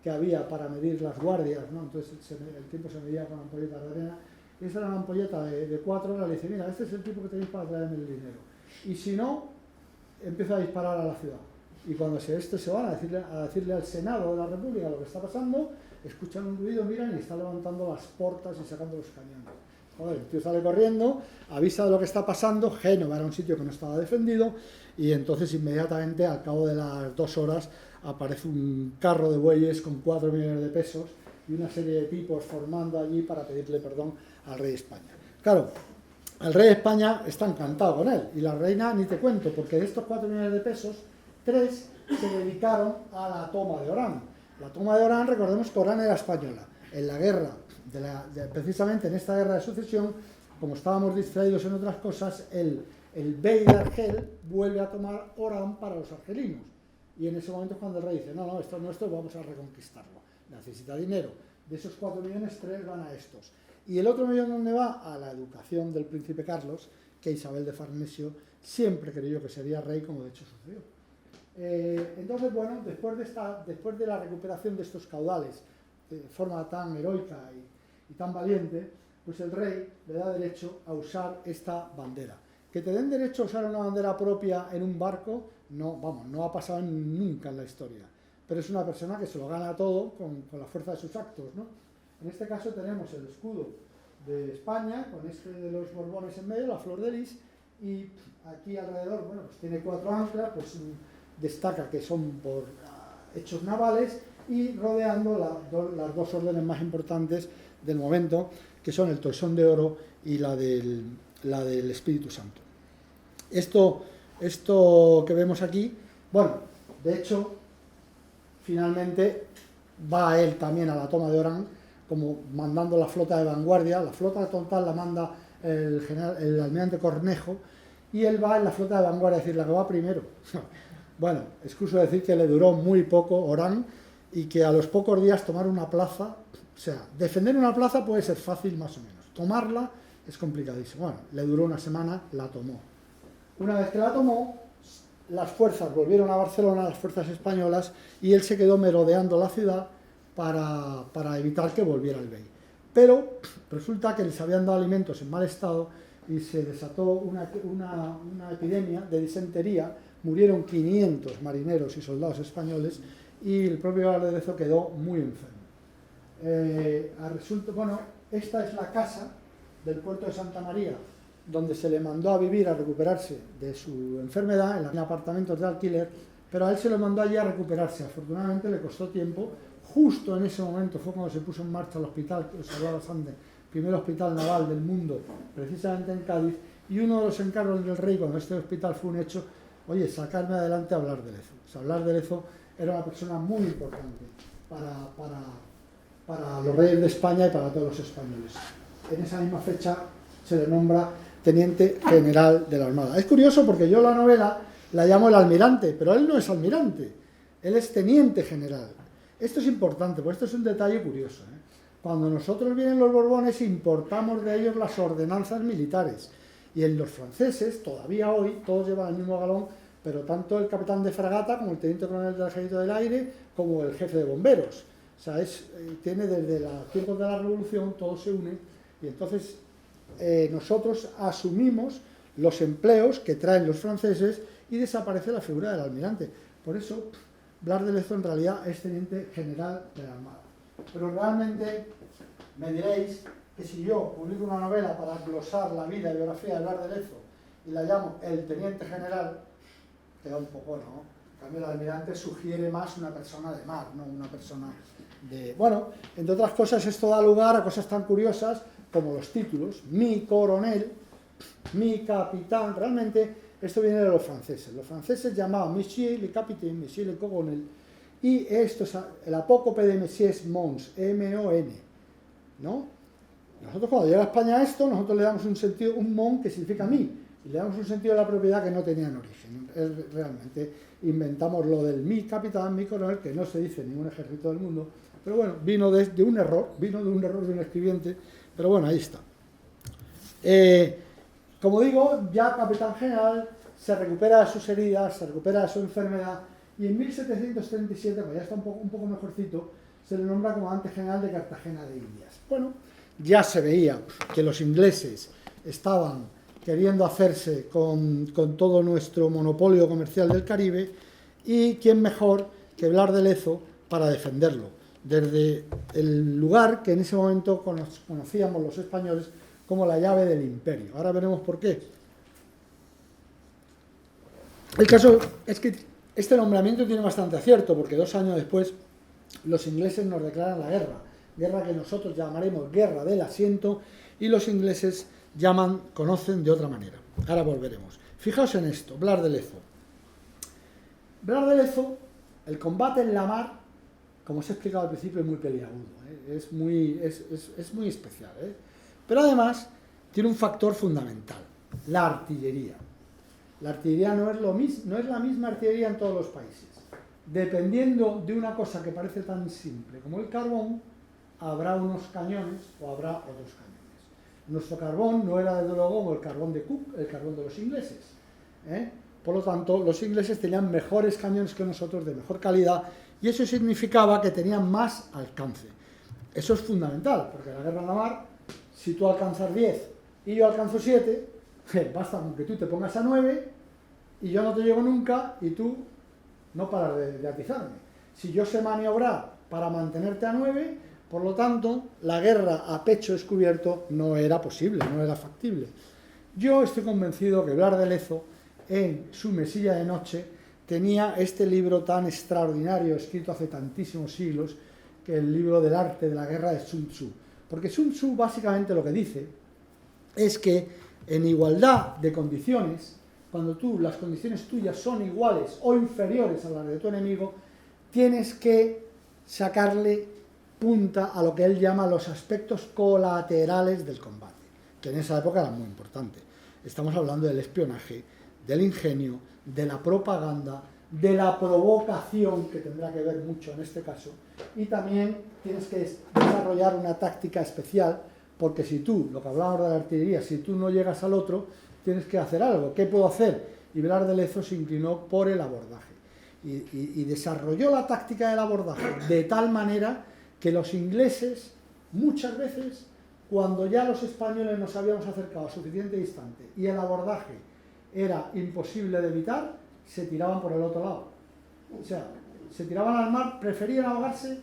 que había para medir las guardias, ¿no? Entonces el tiempo se medía con ampolletas de arena, y esa era una ampolleta de 4 horas, le dice, mira, este es el tipo que tenéis para traerme el dinero. Y si no, empieza a disparar a la ciudad. Y cuando se van a decirle al Senado de la República lo que está pasando, escuchan un ruido, miran y está levantando las portas y sacando los cañones. Joder, el tío sale corriendo, avisa de lo que está pasando, Génova era un sitio que no estaba defendido, y entonces inmediatamente, al cabo de las 2 horas, aparece un carro de bueyes con 4 millones de pesos y una serie de tipos formando allí para pedirle perdón al rey de España. Claro, el rey de España está encantado con él, y la reina ni te cuento, porque de estos 4 millones de pesos, 3 se dedicaron a la toma de Orán. La toma de Orán, recordemos que Orán era española. En la guerra, precisamente en esta guerra de sucesión, como estábamos distraídos en otras cosas, el bey de Argel vuelve a tomar Orán para los argelinos. Y en ese momento es cuando el rey dice, no, esto es nuestro, vamos a reconquistarlo. Necesita dinero. De esos 4 millones, 3 van a estos. Y el otro millón, ¿dónde va? A la educación del príncipe Carlos, que Isabel de Farnesio siempre creyó que sería rey, como de hecho sucedió. Entonces, bueno, después de la recuperación de estos caudales de forma tan heroica y tan valiente, pues el rey le da derecho a usar esta bandera. Que te den derecho a usar una bandera propia en un barco, no ha pasado nunca en la historia. Pero es una persona que se lo gana todo con la fuerza de sus actos, ¿no? En este caso tenemos el escudo de España, con este de los Borbones en medio, la flor de lis, y aquí alrededor, bueno, pues tiene 4 anclas, pues destaca que son por hechos navales, y rodeando las 2 órdenes más importantes del momento, que son el toisón de oro y la del Espíritu Santo. Esto que vemos aquí, bueno, de hecho, finalmente va él también a la toma de Orán, como mandando la flota de vanguardia. La flota total la manda el almirante Cornejo, y él va en la flota de vanguardia, es decir, la que va primero. Bueno, excuso decir que le duró muy poco Orán, y que a los pocos días tomar una plaza, o sea, defender una plaza puede ser fácil más o menos, tomarla es complicadísimo. Bueno, le duró una semana, la tomó. Una vez que la tomó, las fuerzas volvieron a Barcelona, las fuerzas españolas, y él se quedó merodeando la ciudad para evitar que volviera el rey. Pero resulta que les habían dado alimentos en mal estado y se desató una epidemia de disentería, murieron 500 marineros y soldados españoles, y el propio Valderezo quedó muy enfermo. Bueno, esta es la casa del puerto de Santa María, donde se le mandó a vivir, a recuperarse de su enfermedad, en apartamentos de alquiler, pero a él se lo mandó allí a recuperarse. Afortunadamente le costó tiempo. Justo en ese momento fue cuando se puso en marcha el hospital, que os hablaba antes, el primer hospital naval del mundo, precisamente en Cádiz, y uno de los encargos del rey cuando este hospital fue un hecho, oye, sacarme adelante a Blas de Lezo. O sea, Blas de Lezo era una persona muy importante para los reyes de España y para todos los españoles. En esa misma fecha se le nombra teniente general de la Armada. Es curioso porque yo la novela la llamo el almirante, pero él no es almirante, él es teniente general. Esto es importante, porque esto es un detalle curioso, ¿eh? Cuando nosotros vienen los Borbones, importamos de ellos las ordenanzas militares. Y en los franceses, todavía hoy, todos llevan el mismo galón, pero tanto el capitán de fragata, como el teniente coronel del ejército del aire, como el jefe de bomberos. O sea, tiene desde los tiempos de la Revolución, todo se une, y entonces nosotros asumimos los empleos que traen los franceses y desaparece la figura del almirante. Por eso, Blas de Lezo en realidad es teniente general de la Armada. Pero realmente me diréis que si yo publico una novela para glosar la vida y biografía de Blas de Lezo y la llamo El Teniente General, queda un poco, ¿no? En cambio, el almirante sugiere más una persona de mar, no una persona de... Bueno, entre otras cosas, esto da lugar a cosas tan curiosas como los títulos. Mi coronel, mi capitán. Realmente esto viene de los franceses. Los franceses llamaban Monsieur le Capitaine, Monsieur le Coronel, y esto es el apócope de Messieurs Mons, M-O-N, ¿no? Nosotros cuando llega a España esto, nosotros le damos un sentido, un mon que significa mí, y le damos un sentido de la propiedad que no tenía en origen. Realmente inventamos lo del mi capitán, mi coronel, que no se dice en ningún ejército del mundo, pero bueno, vino de un error de un escribiente, pero bueno, ahí está. Como digo, ya capitán general, se recupera de sus heridas, se recupera de su enfermedad, y en 1737, cuando ya está un poco mejorcito, se le nombra comandante general de Cartagena de Indias. Bueno, ya se veía que los ingleses estaban queriendo hacerse con todo nuestro monopolio comercial del Caribe, y quién mejor que Blas de Lezo para defenderlo, desde el lugar que en ese momento conocíamos los españoles como la llave del imperio. Ahora veremos por qué. El caso es que este nombramiento tiene bastante acierto, porque 2 años después los ingleses nos declaran la guerra que nosotros llamaremos Guerra del Asiento, y los ingleses conocen de otra manera. Ahora volveremos. Fijaos en esto, Blas de Lezo. Blas de Lezo, el combate en la mar, como os he explicado al principio, es muy peliagudo, ¿eh? Es muy especial, ¿eh? Pero además tiene un factor fundamental, la artillería. La artillería no es la misma artillería en todos los países. Dependiendo de una cosa que parece tan simple como el carbón, habrá unos cañones o habrá otros cañones. Nuestro carbón no era desde luego como el carbón de Cook, el carbón de los ingleses, ¿eh? Por lo tanto, los ingleses tenían mejores cañones que nosotros, de mejor calidad, y eso significaba que tenían más alcance. Eso es fundamental, porque en la guerra en la mar, si tú alcanzas 10 y yo alcanzo 7, basta con que tú te pongas a 9 y yo no te llego nunca y tú no paras de atizarme. Si yo sé maniobrar para mantenerte a 9, por lo tanto, la guerra a pecho descubierto no era posible, no era factible. Yo estoy convencido que Blas de Lezo, en su mesilla de noche, tenía este libro tan extraordinario, escrito hace tantísimos siglos, que es el libro del arte de la guerra de Sun Tzu. Porque Sun Tzu básicamente lo que dice es que en igualdad de condiciones, cuando las condiciones tuyas son iguales o inferiores a las de tu enemigo, tienes que sacarle punta a lo que él llama los aspectos colaterales del combate, que en esa época eran muy importantes. Estamos hablando del espionaje, del ingenio, de la propaganda, de la provocación, que tendrá que ver mucho en este caso, y también tienes que desarrollar una táctica especial, porque si tú, lo que hablábamos de la artillería, si tú no llegas al otro, tienes que hacer algo. ¿Qué puedo hacer? Y Blas de Lezo se inclinó por el abordaje, y desarrolló la táctica del abordaje de tal manera que los ingleses, muchas veces, cuando ya los españoles nos habíamos acercado a suficiente distante y el abordaje era imposible de evitar, se tiraban por el otro lado. O sea, se tiraban al mar, preferían ahogarse,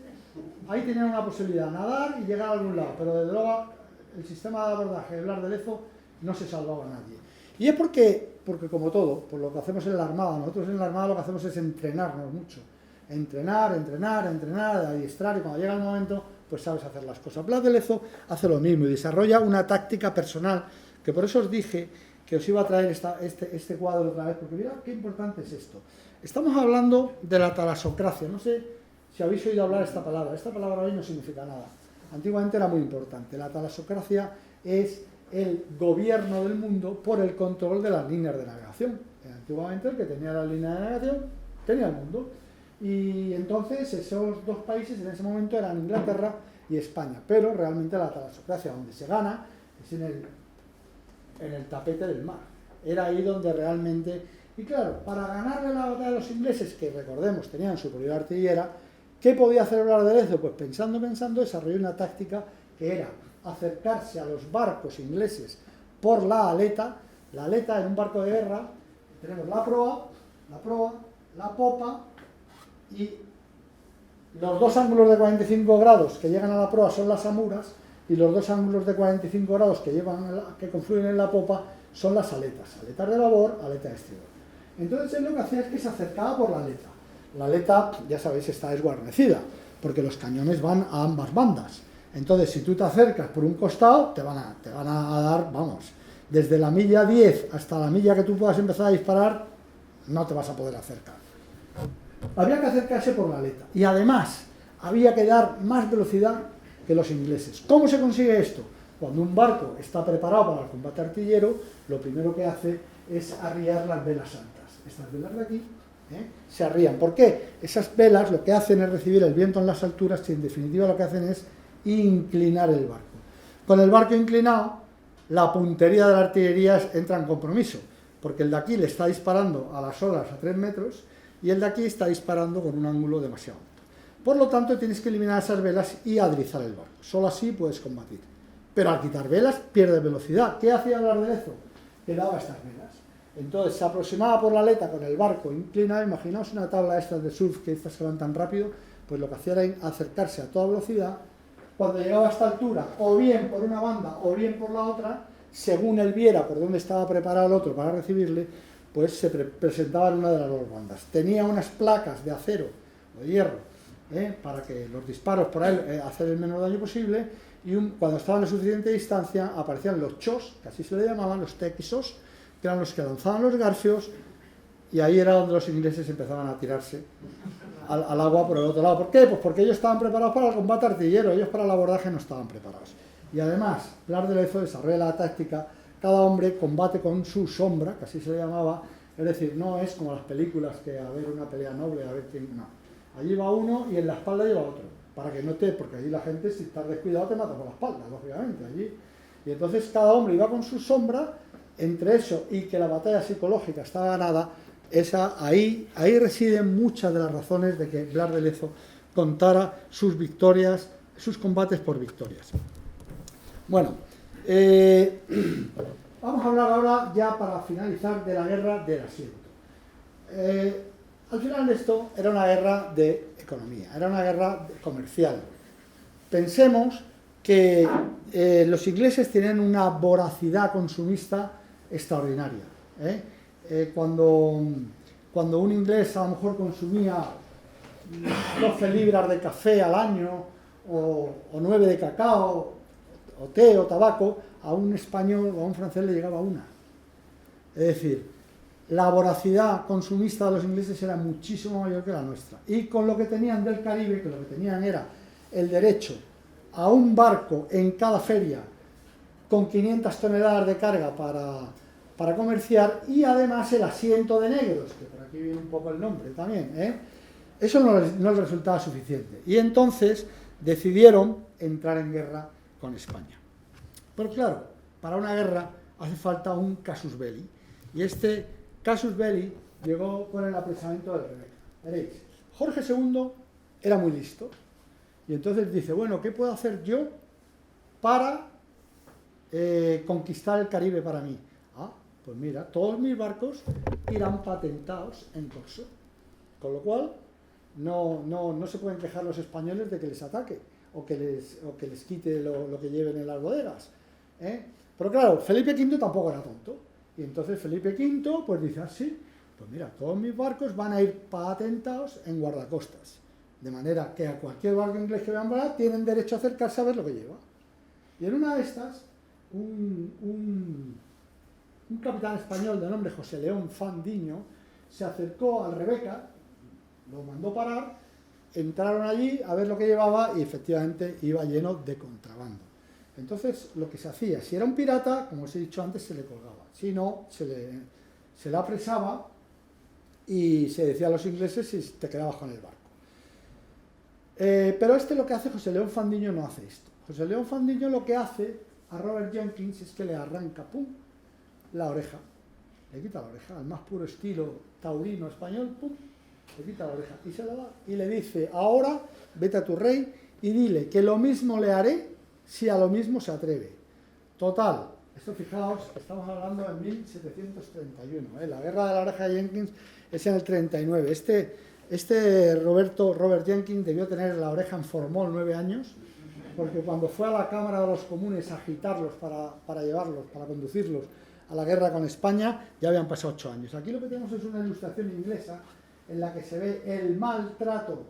ahí tenían una posibilidad, nadar y llegar a algún lado, pero desde luego el sistema de abordaje de Blas de Lezo no se salvaba a nadie. Y es porque como todo, por lo que hacemos en la Armada, nosotros en la Armada lo que hacemos es entrenarnos mucho. Entrenar, adiestrar, y cuando llega el momento, pues sabes hacer las cosas. Blas de Lezo hace lo mismo y desarrolla una táctica personal, que por eso os dije que os iba a traer este cuadro otra vez, porque mirad qué importante es esto. Estamos hablando de la talasocracia. No sé si habéis oído hablar esta palabra. Esta palabra hoy no significa nada. Antiguamente era muy importante. La talasocracia es el gobierno del mundo por el control de las líneas de navegación. Antiguamente el que tenía la línea de navegación tenía el mundo. Y entonces esos dos países en ese momento eran Inglaterra y España. Pero realmente la talasocracia donde se gana es en el tapete del mar. Era ahí donde realmente... Y claro, para ganarle la batalla a los ingleses, que recordemos tenían superioridad artillera, ¿qué podía hacer Blas de Lezo? Pues pensando, desarrolló una táctica que era acercarse a los barcos ingleses por la aleta. La aleta en un barco de guerra, tenemos la proa, la popa, y los dos ángulos de 45 grados que llegan a la proa son las amuras, y los dos ángulos de 45 grados que confluyen en la popa son las aletas de babor, aleta de estribor. Entonces él lo que hacía es que se acercaba por la aleta. La aleta, ya sabéis, está desguarnecida, porque los cañones van a ambas bandas. Entonces, si tú te acercas por un costado, te van a dar, vamos, desde la milla 10 hasta la milla que tú puedas empezar a disparar, no te vas a poder acercar. Había que acercarse por la aleta. Y además, había que dar más velocidad que los ingleses. ¿Cómo se consigue esto? Cuando un barco está preparado para el combate artillero, lo primero que hace es arriar las velas altas. Estas velas de aquí se arrían. ¿Por qué? Esas velas lo que hacen es recibir el viento en las alturas y en definitiva lo que hacen es inclinar el barco. Con el barco inclinado, la puntería de la artillería entra en compromiso, porque el de aquí le está disparando a las olas a 3 metros y el de aquí está disparando con un ángulo demasiado alto. Por lo tanto, tienes que eliminar esas velas y adrizar el barco. Solo así puedes combatir. Pero al quitar velas, pierdes velocidad. ¿Qué hacía Blas de Lezo? Que daba estas velas. Entonces se aproximaba por la aleta con el barco inclinado. Imaginaos una tabla estas de surf, que estas se van tan rápido, pues lo que hacía era acercarse a toda velocidad. Cuando llegaba a esta altura, o bien por una banda o bien por la otra, según él viera por dónde estaba preparado el otro para recibirle, pues se presentaba en una de las dos bandas. Tenía unas placas de acero o de hierro para que los disparos por él hacer el menor daño posible, y cuando estaban a suficiente distancia aparecían los chos, que así se le llamaban, los tequisos, que eran los que lanzaban los garfios, y ahí era donde los ingleses empezaban a tirarse al agua por el otro lado. ¿Por qué? Pues porque ellos estaban preparados para el combate artillero, ellos para el abordaje no estaban preparados. Y además, Blas de Lezo desarrolla la táctica, cada hombre combate con su sombra, que así se le llamaba, es decir, no es como las películas que a ver una pelea noble, a ver quién, no. Allí va uno y en la espalda lleva otro, para que no porque allí la gente, si estás descuidado, te mata por la espalda, lógicamente, allí. Y entonces cada hombre iba con su sombra, entre eso y que la batalla psicológica estaba ganada, ahí residen muchas de las razones de que Blas de Lezo contara sus victorias, sus combates por victorias. Bueno, vamos a hablar ahora, ya para finalizar, de la guerra del asiento. Al final esto era una guerra de economía, era una guerra comercial. Pensemos que los ingleses tienen una voracidad consumista extraordinaria. Cuando un inglés a lo mejor consumía 12 libras de café al año o 9 de cacao o té o tabaco, a un español o a un francés le llegaba una. Es decir, la voracidad consumista de los ingleses era muchísimo mayor que la nuestra. Y con lo que tenían del Caribe, que lo que tenían era el derecho a un barco en cada feria con 500 toneladas de carga para comerciar, y además el asiento de negros, que por aquí viene un poco el nombre también, eso no les resultaba suficiente. Y entonces decidieron entrar en guerra con España. Pero claro, para una guerra hace falta un casus belli. Y este casus belli llegó con el apresamiento del Rebeca. Veréis, Jorge II era muy listo. Y entonces dice, bueno, ¿qué puedo hacer yo para conquistar el Caribe para mí? Pues mira, todos mis barcos irán patentados en corso. Con lo cual, no se pueden quejar los españoles de que les ataque o que les quite lo que lleven en las bodegas. Pero claro, Felipe V tampoco era tonto. Y entonces Felipe V pues dice, sí, pues mira, todos mis barcos van a ir patentados en guardacostas. De manera que a cualquier barco inglés que vean volar tienen derecho a acercarse a ver lo que lleva. Y en una de estas, un capitán español de nombre José León Fandiño se acercó al Rebeca, lo mandó parar, entraron allí a ver lo que llevaba y efectivamente iba lleno de contrabando. Entonces lo que se hacía, si era un pirata, como os he dicho antes, se le colgaba, si no, se se la apresaba y se decía a los ingleses y te quedabas con el barco. Pero lo que hace José León Fandiño no hace esto. José León Fandiño lo que hace a Robert Jenkins es que le arranca, pum, la oreja. Le quita la oreja, al más puro estilo taurino español, pum, le quita la oreja y se la da. Y le dice, ahora vete a tu rey y dile que lo mismo le haré si a lo mismo se atreve. Total, esto fijaos, estamos hablando de 1731, la guerra de la oreja de Jenkins es en el 39. Robert Jenkins debió tener la oreja en formol 9 años, porque cuando fue a la Cámara de los Comunes a agitarlos para llevarlos, para conducirlos a la guerra con España, ya habían pasado 8 años. Aquí lo que tenemos es una ilustración inglesa en la que se ve el maltrato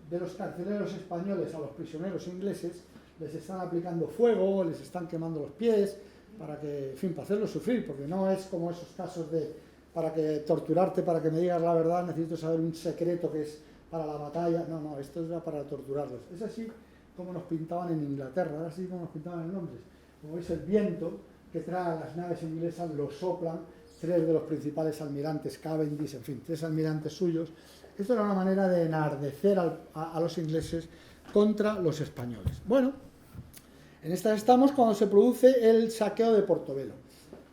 de los carceleros españoles a los prisioneros ingleses. Les están aplicando fuego, les están quemando los pies, para que, en fin, para hacerlos sufrir, porque no es como esos casos de para que torturarte, para que me digas la verdad, necesito saber un secreto que es para la batalla. No, esto era para torturarlos. Es así como nos pintaban en Inglaterra, ahora sí como nos pintaban en Londres. Como veis, el viento que traen las naves inglesas lo soplan 3 de los principales almirantes, Cavendish, en fin, 3 almirantes suyos. Esto era una manera de enardecer a los ingleses contra los españoles. Bueno, en esta estamos cuando se produce el saqueo de Portobelo.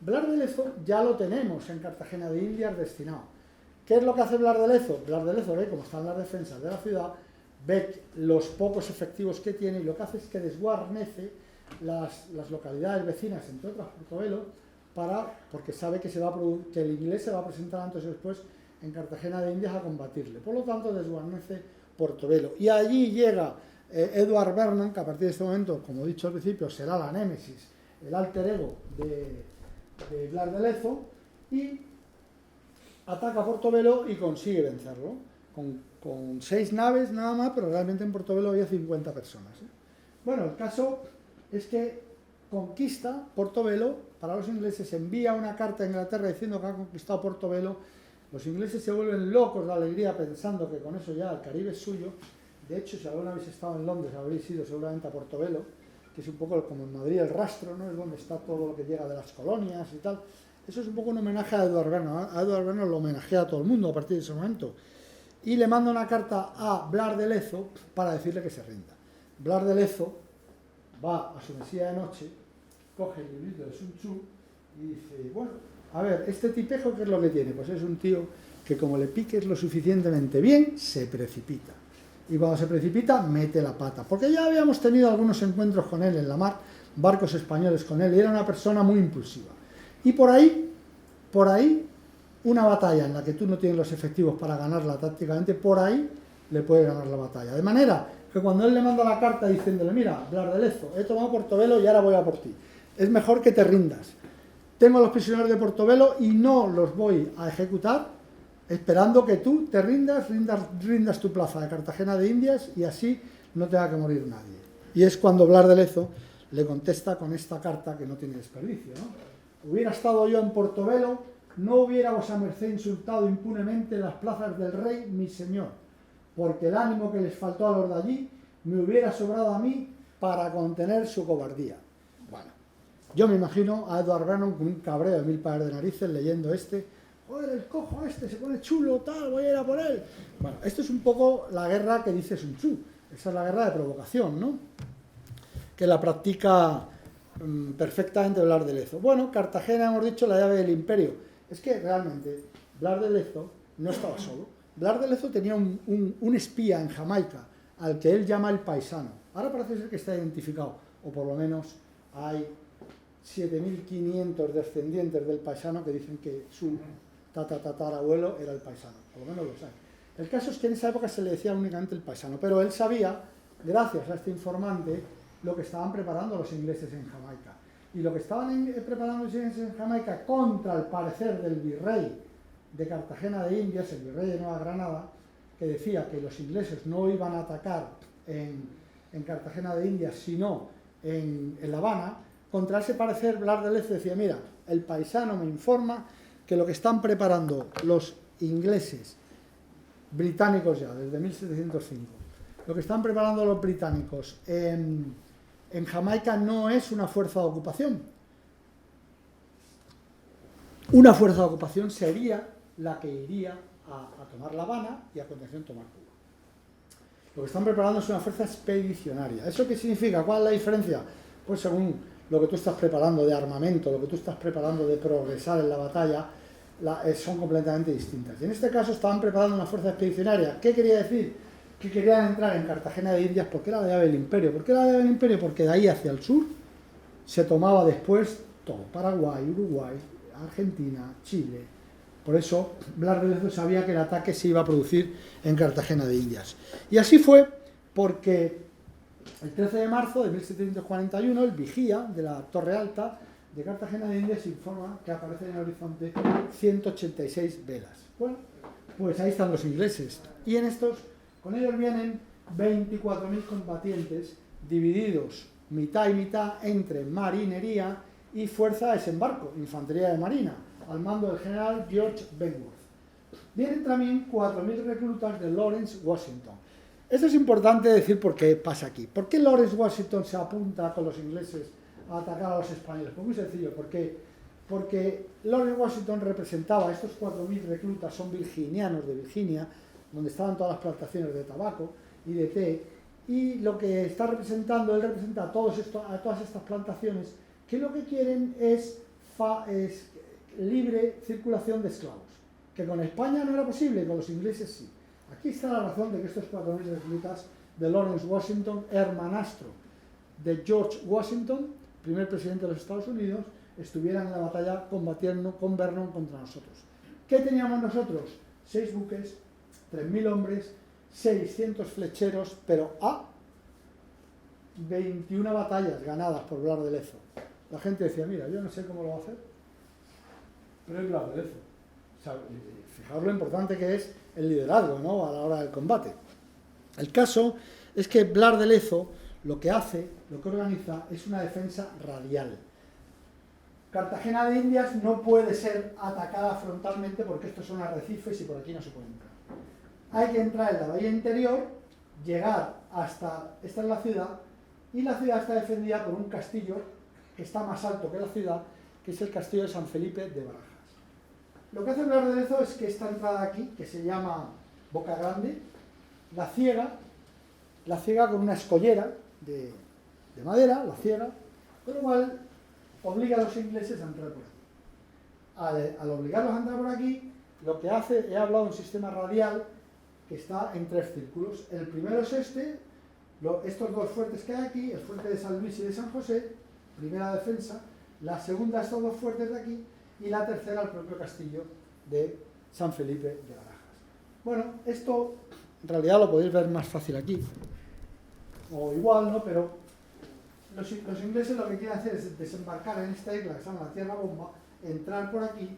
Blas de Lezo ya lo tenemos en Cartagena de Indias destinado. ¿Qué es lo que hace Blas de Lezo? Blas de Lezo ve cómo están las defensas de la ciudad, ve los pocos efectivos que tiene y lo que hace es que desguarnece las localidades vecinas, entre otras Portobelo, porque sabe que el inglés se va a presentar antes o después en Cartagena de Indias a combatirle. Por lo tanto, desguarnece Portobelo. Y allí llega Edward Vernon, que a partir de este momento, como he dicho al principio, será la némesis, el alter ego de Blas de Lezo, y ataca Portobelo y consigue vencerlo, con 6 naves nada más, pero realmente en Portobelo había 50 personas. Bueno, el caso es que conquista Portobelo, para los ingleses envía una carta a Inglaterra diciendo que ha conquistado Portobelo. Los ingleses se vuelven locos de alegría pensando que con eso ya el Caribe es suyo. De hecho, si alguna habéis estado en Londres, habréis ido seguramente a Portobelo, que es un poco como en Madrid el rastro, ¿no? Es donde está todo lo que llega de las colonias y tal. Eso es un poco un homenaje a Edward Vernon. A Edward Vernon lo homenajea a todo el mundo a partir de ese momento. Y le manda una carta a Blas de Lezo para decirle que se rinda. Blas de Lezo va a su mesilla de noche, coge el librito de Sun Tzu y dice, bueno, a ver, este tipejo, ¿qué es lo que tiene? Pues es un tío que como le piques lo suficientemente bien, se precipita. Y cuando se precipita, mete la pata. Porque ya habíamos tenido algunos encuentros con él en la mar, barcos españoles con él, y era una persona muy impulsiva. Y por ahí, una batalla en la que tú no tienes los efectivos para ganarla tácticamente, por ahí le puedes ganar la batalla. De manera que cuando él le manda la carta diciéndole, mira, Blas de Lezo, he tomado Portobelo y ahora voy a por ti. Es mejor que te rindas. Tengo a los prisioneros de Portobelo y no los voy a ejecutar, esperando que tú te rindas tu plaza de Cartagena de Indias y así no tenga que morir nadie. Y es cuando Blas de Lezo le contesta con esta carta que no tiene desperdicio, ¿no? Hubiera estado yo en Portobelo, no hubiera vuesa merced insultado impunemente las plazas del rey, mi señor, porque el ánimo que les faltó a los de allí me hubiera sobrado a mí para contener su cobardía. Bueno, yo me imagino a Edward Vernon con un cabreo de 1000 pares de narices leyendo joder, el cojo se pone chulo, tal, voy a ir a por él. Bueno, esto es un poco la guerra que dice Sun Tzu. Esa es la guerra de provocación, ¿no? Que la practica perfectamente Blas de Lezo. Bueno, Cartagena, hemos dicho, la llave del imperio. Es que realmente Blas de Lezo no estaba solo. Blas de Lezo tenía un espía en Jamaica, al que él llama el paisano. Ahora parece ser que está identificado, o por lo menos hay 7.500 descendientes del paisano que dicen que su tatarabuelo era el paisano, por lo menos lo saben. El caso es que en esa época se le decía únicamente el paisano, pero él sabía, gracias a este informante, lo que estaban preparando los ingleses en Jamaica. Y lo que estaban preparando los ingleses en Jamaica contra el parecer del virrey de Cartagena de Indias, el virrey de Nueva Granada, que decía que los ingleses no iban a atacar en Cartagena de Indias, sino en La Habana. Contra ese parecer, Blas de Lezo decía, mira, el paisano me informa que lo que están preparando los ingleses, británicos ya, desde 1705, lo que están preparando los británicos en Jamaica no es una fuerza de ocupación, una fuerza de ocupación sería la que iría a tomar La Habana y a continuación tomar Cuba. Lo que están preparando es una fuerza expedicionaria. ¿Eso qué significa? ¿Cuál es la diferencia? Pues según lo que tú estás preparando de armamento, lo que tú estás preparando de progresar en la batalla, son completamente distintas. Y en este caso estaban preparando una fuerza expedicionaria. ¿Qué quería decir? Que querían entrar en Cartagena de Indias porque era la llave del imperio. ¿Por qué era la llave del imperio? Porque de ahí hacia el sur se tomaba después todo. Paraguay, Uruguay, Argentina, Chile. Por eso Blas de Lezo sabía que el ataque se iba a producir en Cartagena de Indias. Y así fue porque el 13 de marzo de 1741 el vigía de la Torre Alta de Cartagena de Indias informa que aparecen en el horizonte 186 velas. Bueno, pues ahí están los ingleses. Y con ellos vienen 24.000 combatientes divididos mitad y mitad entre marinería y fuerza de desembarco, infantería de marina, al mando del general George Benworth. Vienen también 4.000 reclutas de Lawrence Washington. Esto es importante decir por qué pasa aquí. ¿Por qué Lawrence Washington se apunta con los ingleses a atacar a los españoles? Pues muy sencillo, porque Lawrence Washington representaba, estos 4.000 reclutas son virginianos de Virginia, donde estaban todas las plantaciones de tabaco y de té, y lo que está representando, él representa a todas estas plantaciones que lo que quieren es libre circulación de esclavos, que con España no era posible, con los ingleses sí. Aquí está la razón de que estos 4.000 reclutas de Lawrence Washington, hermanastro de George Washington, primer presidente de los Estados Unidos, estuvieran en la batalla combatiendo con Vernon contra nosotros. ¿Qué teníamos nosotros? 6 buques, 3.000 hombres, 600 flecheros, pero a 21 batallas ganadas por Blas de Lezo. La gente decía, mira, yo no sé cómo lo va a hacer, pero es Blas de Lezo. O sea, fijaos lo importante que es el liderazgo, ¿no?, a la hora del combate. El caso es que Blas de Lezo lo que organiza es una defensa radial. Cartagena de Indias no puede ser atacada frontalmente porque estos son arrecifes y por aquí no se puede entrar. Hay que entrar en la bahía interior, llegar hasta, esta es la ciudad, y la ciudad está defendida por un castillo que está más alto que la ciudad, que es el castillo de San Felipe de Barajas. Lo que hace Blas de Lezo es que esta entrada aquí, que se llama Boca Grande, la ciega con una escollera de madera, la ciega, con lo cual obliga a los ingleses a entrar por aquí. Al obligarlos a entrar por aquí, lo que hace, he hablado de un sistema radial que está en 3 círculos. El primero es estos 2 fuertes que hay aquí, el fuerte de San Luis y de San José, primera defensa, la segunda estos 2 fuertes de aquí, y la tercera el propio castillo de San Felipe de Barajas. Bueno, esto en realidad lo podéis ver más fácil aquí, o igual, ¿no? Pero los ingleses lo que quieren hacer es desembarcar en esta isla que se llama la Tierra Bomba, entrar por aquí,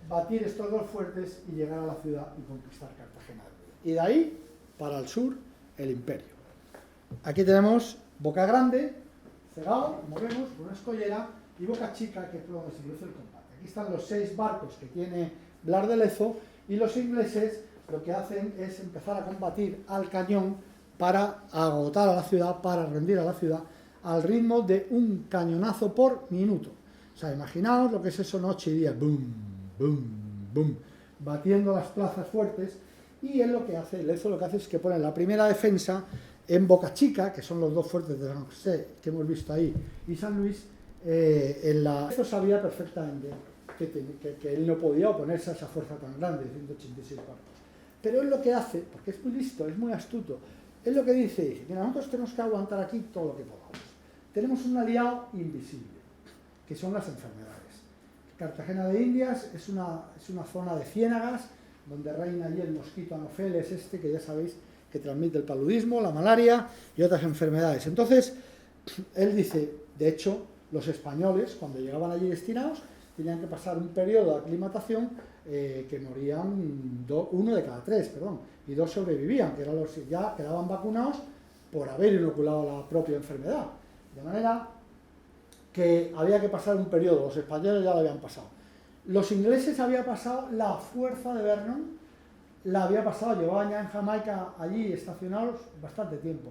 batir estos 2 fuertes y llegar a la ciudad y conquistar Cartagena. Y de ahí, para el sur, el imperio. Aquí tenemos Boca Grande, cegado, como vemos, con una escollera, y Boca Chica, que es por donde se produce el combate. Aquí están los 6 barcos que tiene Blas de Lezo, y los ingleses lo que hacen es empezar a combatir al cañón para agotar a la ciudad, para rendir a la ciudad, al ritmo de un cañonazo por minuto. O sea, imaginaos lo que es eso noche y día, boom, boom, boom, batiendo las plazas fuertes, y él lo que hace, Lezo lo que hace es que pone la primera defensa en Boca Chica, que son los 2 fuertes de San José que hemos visto ahí, y San Luis. Lezo sabía perfectamente que él no podía oponerse a esa fuerza tan grande de 186 barcos. Pero él lo que hace, porque es muy listo, es muy astuto, él lo que dice, mira, nosotros tenemos que aguantar aquí todo lo que podamos. Tenemos un aliado invisible, que son las enfermedades. Cartagena de Indias es una zona de ciénagas, donde reina allí el mosquito Anopheles que ya sabéis que transmite el paludismo, la malaria y otras enfermedades. Entonces, él dice, de hecho, los españoles, cuando llegaban allí destinados, tenían que pasar un periodo de aclimatación que morían 1 de cada 3, y 2 sobrevivían, que eran los que ya quedaban vacunados por haber inoculado la propia enfermedad. De manera que había que pasar un periodo, los españoles ya lo habían pasado. Los ingleses había pasado la fuerza de Vernon, la había pasado, llevaban ya en Jamaica allí estacionados bastante tiempo,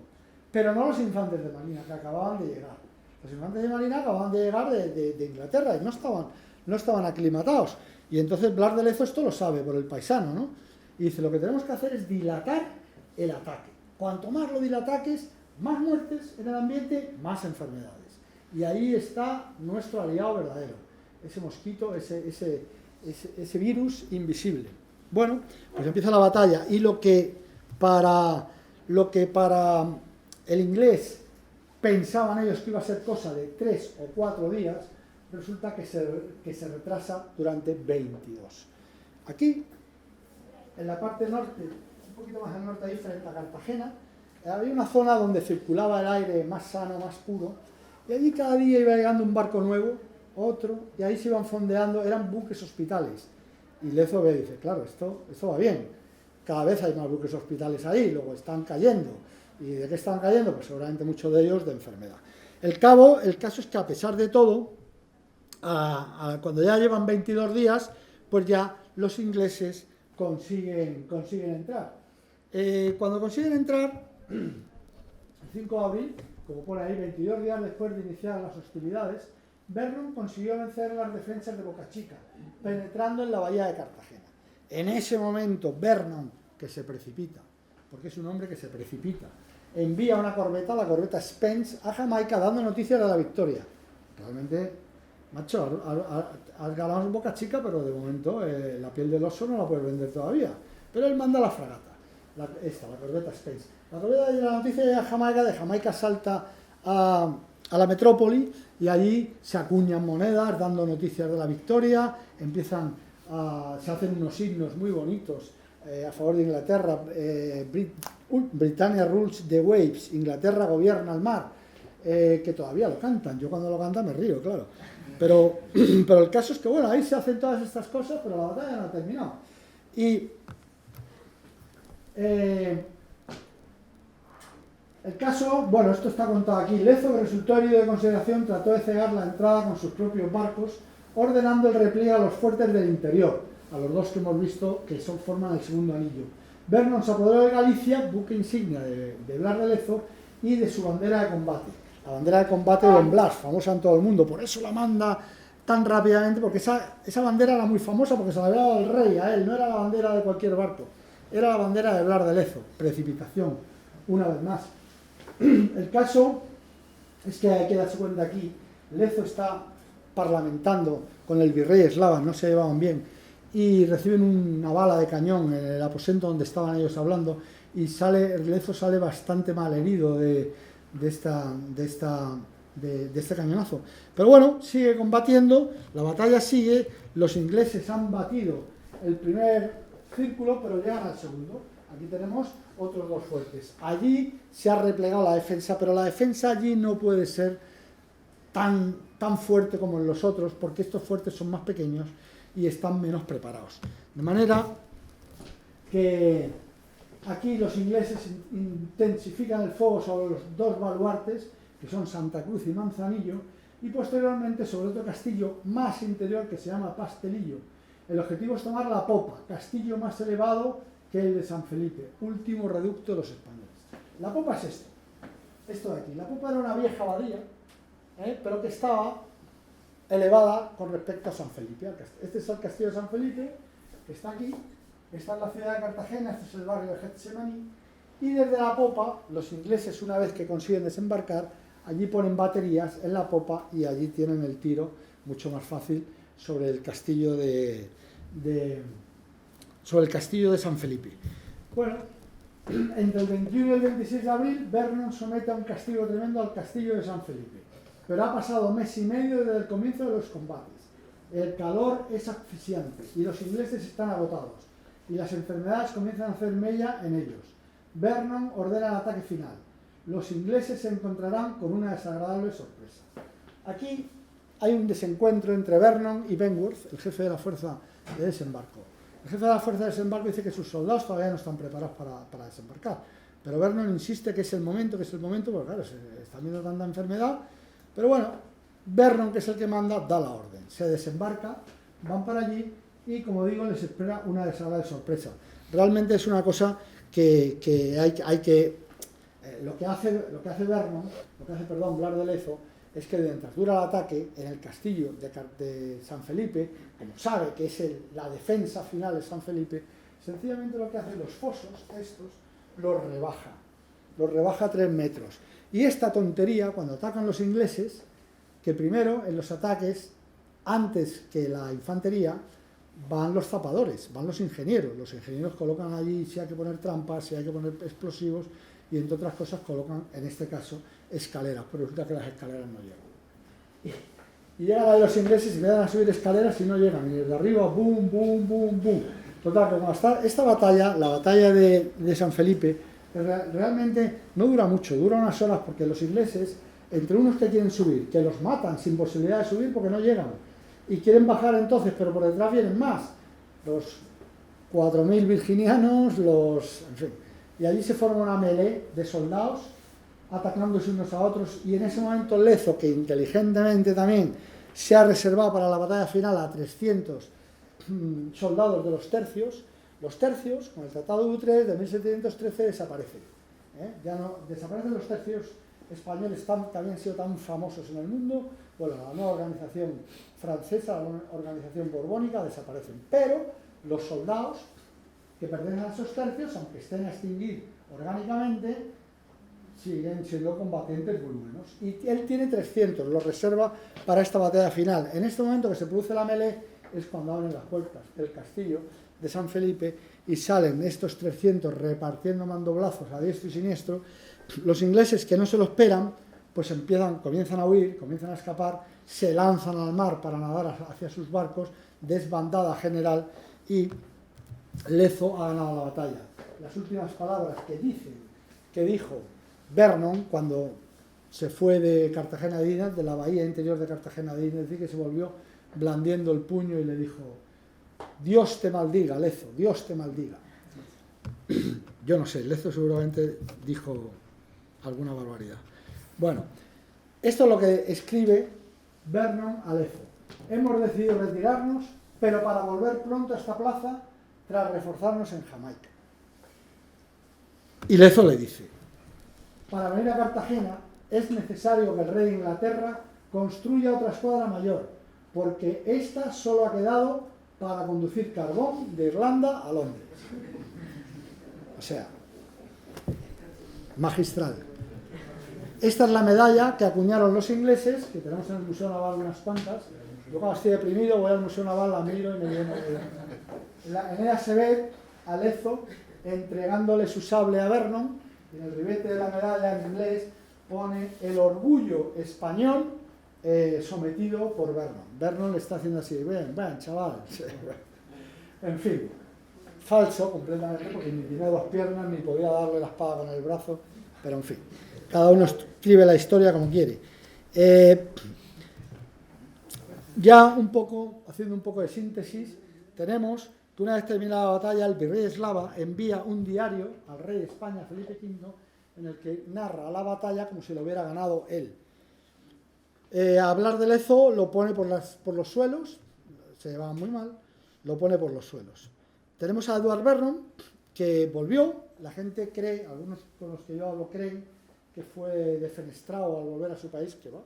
pero no los infantes de marina que acababan de llegar. Los infantes de marina acababan de llegar de Inglaterra y no estaban no estaban aclimatados. Y entonces Blas de Lezo esto lo sabe por el paisano, ¿no? Y dice, lo que tenemos que hacer es dilatar el ataque. Cuanto más lo dilataques, más muertes en el ambiente, más enfermedades. Y ahí está nuestro aliado verdadero, ese mosquito, ese virus invisible. Bueno, pues empieza la batalla, y lo que para el inglés pensaban ellos que iba a ser cosa de 3 o 4 días, resulta que se retrasa durante 22. Aquí, en la parte norte, un poquito más al norte ahí, frente a Cartagena, había una zona donde circulaba el aire más sano, más puro, y allí cada día iba llegando un barco nuevo, otro, y ahí se iban fondeando, eran buques hospitales. Y Lezo ve y dice, claro, esto va bien, cada vez hay más buques hospitales ahí, luego están cayendo. ¿Y de qué están cayendo? Pues seguramente muchos de ellos de enfermedad. El caso es que a pesar de todo, cuando ya llevan 22 días, pues ya los ingleses consiguen entrar. Cuando consiguen entrar, el 5 de abril, como pone ahí, 22 días después de iniciar las hostilidades, Vernon consiguió vencer las defensas de Boca Chica, penetrando en la bahía de Cartagena. En ese momento, Vernon, que se precipita, porque es un hombre que se precipita, envía una corbeta, la corbeta Spence, a Jamaica dando noticias de la victoria. Realmente, macho, has ganado en Boca Chica, pero de momento la piel del oso no la puedes vender todavía. Pero él manda la fragata, la corbeta Spence. La corbeta de la noticia de Jamaica, salta a la metrópoli, y allí se acuñan monedas dando noticias de la victoria, se hacen unos signos muy bonitos a favor de Inglaterra, Britannia rules the waves, Inglaterra gobierna el mar, que todavía lo cantan. Yo cuando lo cantan me río, claro. Pero el caso es que, bueno, ahí se hacen todas estas cosas, pero la batalla no ha terminado. Y el caso, bueno, esto está contado aquí. Lezo, que resultó herido de consideración, trató de cegar la entrada con sus propios barcos, ordenando el repliegue a los fuertes del interior, a los dos que hemos visto que forman el segundo anillo. Vernon se apoderó de Galicia, buque insignia de Blas de Lezo, y de su bandera de combate. La bandera de combate de Don Blas, famosa en todo el mundo, por eso la manda tan rápidamente, porque esa bandera era muy famosa porque se la había dado el rey a él, no era la bandera de cualquier barco, era la bandera de Blas de Lezo. Precipitación, una vez más. El caso es que hay que darse cuenta aquí, Lezo está parlamentando con el virrey eslava, no se llevaban bien, y reciben una bala de cañón en el aposento donde estaban ellos hablando, y Lezo sale bastante mal herido de este cañonazo. Pero bueno, sigue combatiendo, la batalla sigue, los ingleses han batido el primer círculo, pero llegan al segundo. Aquí tenemos otros dos fuertes. Allí se ha replegado la defensa, pero la defensa allí no puede ser tan fuerte como en los otros, porque estos fuertes son más pequeños y están menos preparados. De manera que aquí los ingleses intensifican el fuego sobre los dos baluartes, que son Santa Cruz y Manzanillo, y posteriormente sobre otro castillo más interior que se llama Pastelillo. El objetivo es tomar la popa, castillo más elevado que el de San Felipe, último reducto de los españoles. La popa es esto de aquí. La popa era una vieja abadía, pero que estaba elevada con respecto a San Felipe. Este es el castillo de San Felipe, que está aquí, está en la ciudad de Cartagena, este es el barrio de Getsemaní, y desde la popa, los ingleses, una vez que consiguen desembarcar, allí ponen baterías en la popa y allí tienen el tiro mucho más fácil sobre el castillo de San Felipe. Bueno, entre el 21 y el 26 de abril, Vernon somete a un castigo tremendo al castillo de San Felipe. Pero ha pasado mes y medio desde el comienzo de los combates. El calor es asfixiante y los ingleses están agotados, y las enfermedades comienzan a hacer mella en ellos. Vernon ordena el ataque final. Los ingleses se encontrarán con una desagradable sorpresa. Aquí hay un desencuentro entre Vernon y Benworth, el jefe de la fuerza de desembarco. El jefe de la fuerza de desembarco dice que sus soldados todavía no están preparados para desembarcar, pero Vernon insiste que es el momento, porque claro, se está viendo tanta enfermedad. Pero bueno, Vernon, que es el que manda, da la orden. Se desembarca, van para allí y, como digo, les espera una desagradable sorpresa. Realmente es una cosa que hay que... Lo que hace Blas de Lezo, es que mientras dura el ataque en el castillo de San Felipe, como sabe que es la defensa final de San Felipe, sencillamente lo que hace los fosos estos los rebaja 3 metros. Y esta tontería, cuando atacan los ingleses, que primero en los ataques, antes que la infantería, van los zapadores, van los ingenieros colocan allí si hay que poner trampas, si hay que poner explosivos, y entre otras cosas colocan, en este caso, escaleras, pero resulta que las escaleras no llegan. Y llegan ahí los ingleses y le dan a subir escaleras y no llegan, y desde arriba, boom, boom, boom, boom. Total, que como esta batalla, la batalla de San Felipe, realmente no dura mucho, dura unas horas, porque los ingleses, entre unos que quieren subir, que los matan sin posibilidad de subir porque no llegan, y quieren bajar entonces, pero por detrás vienen más, los 4.000 virginianos, en fin, y allí se forma una melee de soldados atacándose unos a otros, y en ese momento Lezo, que inteligentemente también se ha reservado para la batalla final a 300 soldados de los tercios, con el Tratado de Utrecht de 1713 desaparecen. Ya no desaparecen los tercios españoles que habían sido tan famosos en el mundo. Bueno, la nueva organización francesa, la organización borbónica, desaparecen. Pero los soldados que pertenecen a esos tercios, aunque estén a extinguir orgánicamente, siguen siendo combatientes muy buenos. Y él tiene 300, los reserva para esta batalla final. En este momento que se produce la melee es cuando abren las puertas del castillo de San Felipe y salen estos 300 repartiendo mandoblazos a diestro y siniestro. Los ingleses, que no se lo esperan, pues comienzan a huir, comienzan a escapar, se lanzan al mar para nadar hacia sus barcos, desbandada general, y Lezo ha ganado la batalla. Las últimas palabras que dijo Vernon cuando se fue de Cartagena de Indias, de la bahía interior de Cartagena de Indias, es decir, que se volvió blandiendo el puño y le dijo: Dios te maldiga, Lezo, Dios te maldiga. Yo no sé, Lezo seguramente dijo alguna barbaridad. Bueno, esto es lo que escribe Vernon a Lezo. Hemos decidido retirarnos, pero para volver pronto a esta plaza, tras reforzarnos en Jamaica. Y Lezo le dice: para venir a Cartagena es necesario que el rey de Inglaterra construya otra escuadra mayor, porque esta solo ha quedado para conducir carbón de Irlanda a Londres. O sea, magistral. Esta es la medalla que acuñaron los ingleses, que tenemos en el Museo Naval unas cuantas. Yo cuando estoy deprimido voy al Museo Naval, la miro y me lleno de... En ella se ve a Lezo entregándole su sable a Vernon, y en el ribete de la medalla en inglés pone el orgullo español sometido por Vernon. Vernon le está haciendo así: ven, chaval. En fin, falso completamente, porque ni tiene 2 piernas, ni podía darle la espada con el brazo, pero en fin, cada uno escribe la historia como quiere. Ya haciendo un poco de síntesis, tenemos que una vez terminada la batalla, el virrey Eslava envía un diario al rey de España, Felipe V, en el que narra la batalla como si lo hubiera ganado él. Hablar de Lezo lo pone por los suelos, se llevaban muy mal, lo pone por los suelos. Tenemos a Edward Vernon, que volvió. La gente cree, algunos con los que yo hablo creen, que fue defenestrado al volver a su país, que va.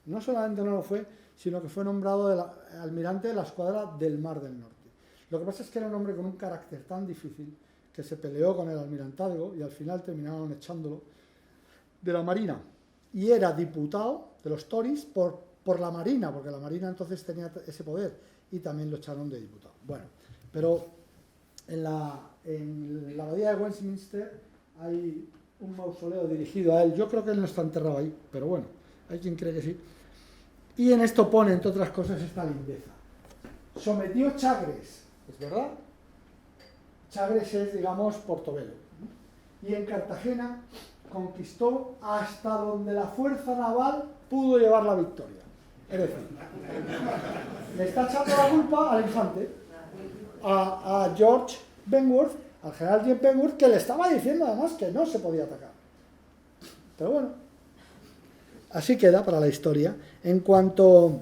No solamente no lo fue, sino que fue nombrado almirante de la escuadra del Mar del Norte. Lo que pasa es que era un hombre con un carácter tan difícil que se peleó con el almirantazgo y al final terminaron echándolo de la Marina. Y era diputado de los Tories por la Marina, porque la Marina entonces tenía ese poder, y también lo echaron de diputado. Bueno, pero en la abadía de Westminster hay un mausoleo dirigido a él. Yo creo que él no está enterrado ahí, pero bueno, hay quien cree que sí. Y en esto pone, entre otras cosas, esta lindeza. Sometió Chagres, ¿es verdad? Chagres es, digamos, Portobelo. Y en Cartagena conquistó hasta donde la fuerza naval pudo llevar la victoria. Es decir, le está echando la culpa al infante, a George Benworth, al general James Benworth, que le estaba diciendo además que no se podía atacar. Pero bueno, así queda para la historia. En cuanto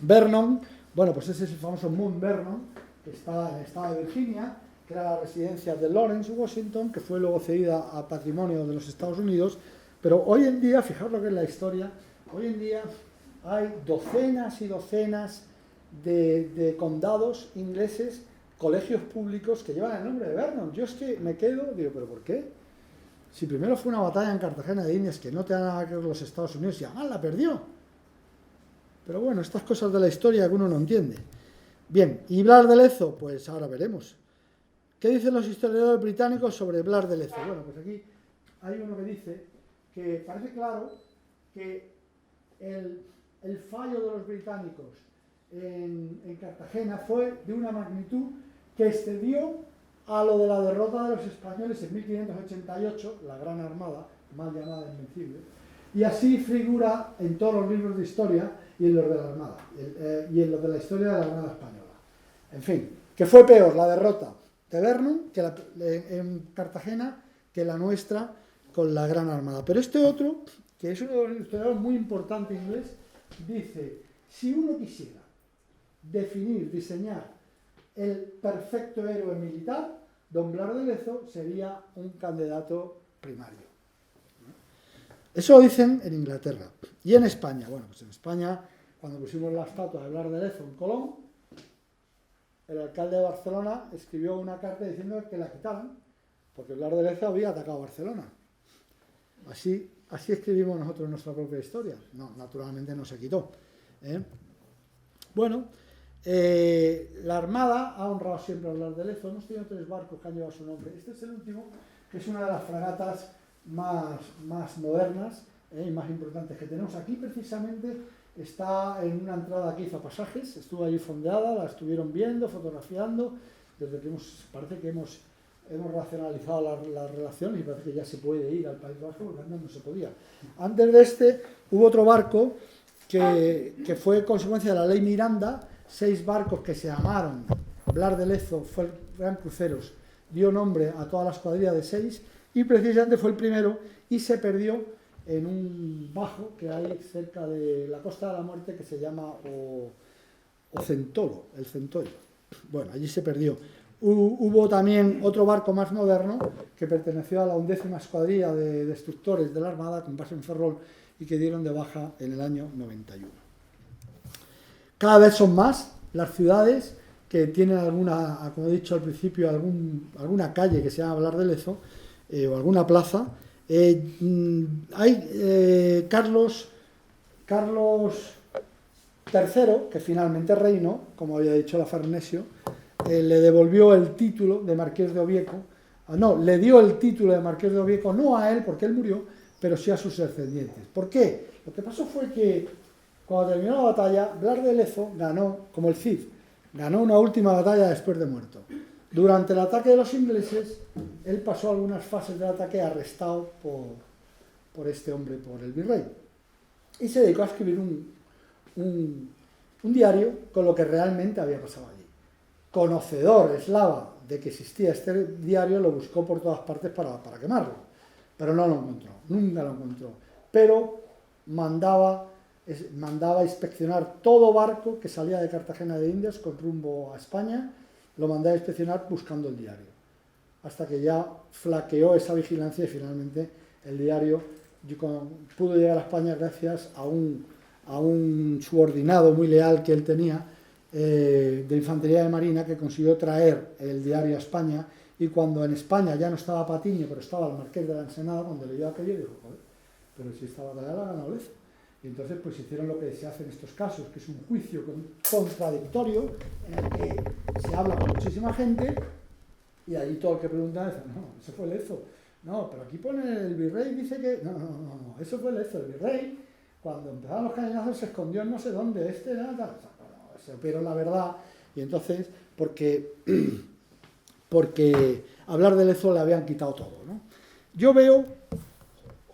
Vernon, bueno, pues ese es el famoso Mount Vernon, que está en el estado de Virginia, que era la residencia de Lawrence, Washington, que fue luego cedida a patrimonio de los Estados Unidos. Pero hoy en día, fijaos lo que es la historia, hoy en día hay docenas y docenas de condados ingleses, colegios públicos que llevan el nombre de Vernon. Yo es que me quedo, digo, ¿pero por qué? Si primero fue una batalla en Cartagena de Indias que no te da nada que ver con los Estados Unidos y además la perdió. Pero bueno, estas cosas de la historia que uno no entiende. Bien, ¿y Blas de Lezo? Pues ahora veremos. ¿Qué dicen los historiadores británicos sobre Blas de Lezo? Bueno, pues aquí hay uno que dice que parece claro que el fallo de los británicos en Cartagena fue de una magnitud que excedió a lo de la derrota de los españoles en 1588, la Gran Armada, mal llamada Invencible, y así figura en todos los libros de historia y en los de la Armada, y en los de la historia de la Armada Española. En fin, ¿qué fue peor la derrota de Vernon en Cartagena que la nuestra con la Gran Armada? Pero este otro, que es uno de los historiadores muy importante inglés, dice, si uno quisiera definir, diseñar el perfecto héroe militar, don Blas de Lezo sería un candidato primario. Eso lo dicen en Inglaterra. Y en España, bueno, pues en España, cuando pusimos la estatua de Blas de Lezo en Colón, el alcalde de Barcelona escribió una carta diciendo que la quitaran, porque Blas de Lezo había atacado a Barcelona. Así escribimos nosotros nuestra propia historia. No, naturalmente no se quitó. Bueno, la Armada ha honrado siempre a Blas de Lezo. Hemos tenido 3 barcos que han llevado su nombre. Este es el último, que es una de las fragatas más modernas y más importantes que tenemos. Aquí precisamente está en una entrada que hizo a Pasajes, estuvo allí fondeada, la estuvieron viendo, fotografiando, desde que parece que hemos racionalizado las relaciones y parece que ya se puede ir al País Vasco, porque antes no se podía. Antes de este hubo otro barco que fue consecuencia de la ley Miranda, 6 barcos que se llamaron Blas de Lezo, eran cruceros, dio nombre a toda la escuadrilla de 6 y precisamente fue el primero y se perdió en un bajo que hay cerca de la Costa de la Muerte que se llama Ocentolo, el Centollo. Bueno, allí se perdió. Hubo también otro barco más moderno que perteneció a la 11ª escuadrilla de destructores de la Armada con base en Ferrol y que dieron de baja en el año 91. Cada vez son más las ciudades que tienen alguna, como he dicho al principio, alguna calle que se llama Blas de Lezo o alguna plaza. Hay Carlos III, que finalmente reinó, como había dicho la Farnesio, le devolvió el título de Marqués de Oviedo, le dio el título de Marqués de Oviedo, no a él, porque él murió, pero sí a sus descendientes. ¿Por qué? Lo que pasó fue que cuando terminó la batalla, Blas de Lezo ganó, como el Cid, ganó una última batalla después de muerto. Durante el ataque de los ingleses, él pasó algunas fases del ataque arrestado por este hombre, por el virrey. Y se dedicó a escribir un diario con lo que realmente había pasado allí. Conocedor eslava de que existía este diario, lo buscó por todas partes para quemarlo. Pero no lo encontró, nunca lo encontró. Pero mandaba inspeccionar todo barco que salía de Cartagena de Indias con rumbo a España, lo mandaba a inspeccionar buscando el diario, hasta que ya flaqueó esa vigilancia y finalmente el diario pudo llegar a España gracias a un subordinado muy leal que él tenía de Infantería de Marina, que consiguió traer el diario a España, y cuando en España ya no estaba Patiño, pero estaba el Marqués de la Ensenada, cuando leyó aquello dijo, joder, pero si esta batalla la ha ganado Lezo. Y entonces pues hicieron lo que se hace en estos casos, que es un juicio contradictorio en el que se habla con muchísima gente y allí todo el que pregunta dice, no, eso fue Lezo. No, pero aquí pone el virrey, dice que... No, eso fue Lezo. El virrey, cuando empezaron los cañonazos, se escondió en no sé dónde, pero la verdad, y entonces, porque a Blas de Lezo le habían quitado todo, ¿no? Yo veo,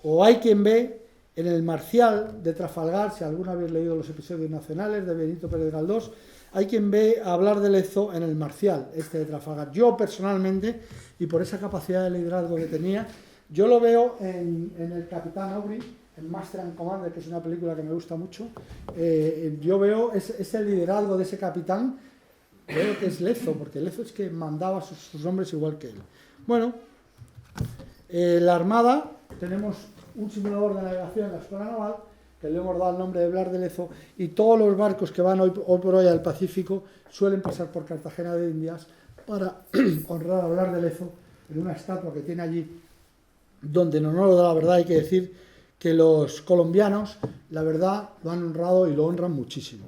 o hay quien ve, en el Marcial de Trafalgar, si alguno habéis leído los episodios nacionales de Benito Pérez Galdós, hay quien ve a Blas de Lezo en el Marcial, este de Trafalgar. Yo personalmente, y por esa capacidad de liderazgo que tenía, yo lo veo en el Capitán Aubrey, en Master and Commander, que es una película que me gusta mucho. Yo veo ese liderazgo de ese capitán, creo que es Lezo, porque Lezo es que mandaba sus hombres igual que él. Bueno, la Armada, tenemos un simulador de navegación en la Escuela Naval, que que le hemos dado el nombre de Blas de Lezo, y todos los barcos que van hoy por hoy al Pacífico suelen pasar por Cartagena de Indias para honrar a Blas de Lezo en una estatua que tiene allí, donde en honor de la verdad hay que decir que los colombianos, la verdad, lo han honrado y lo honran muchísimo.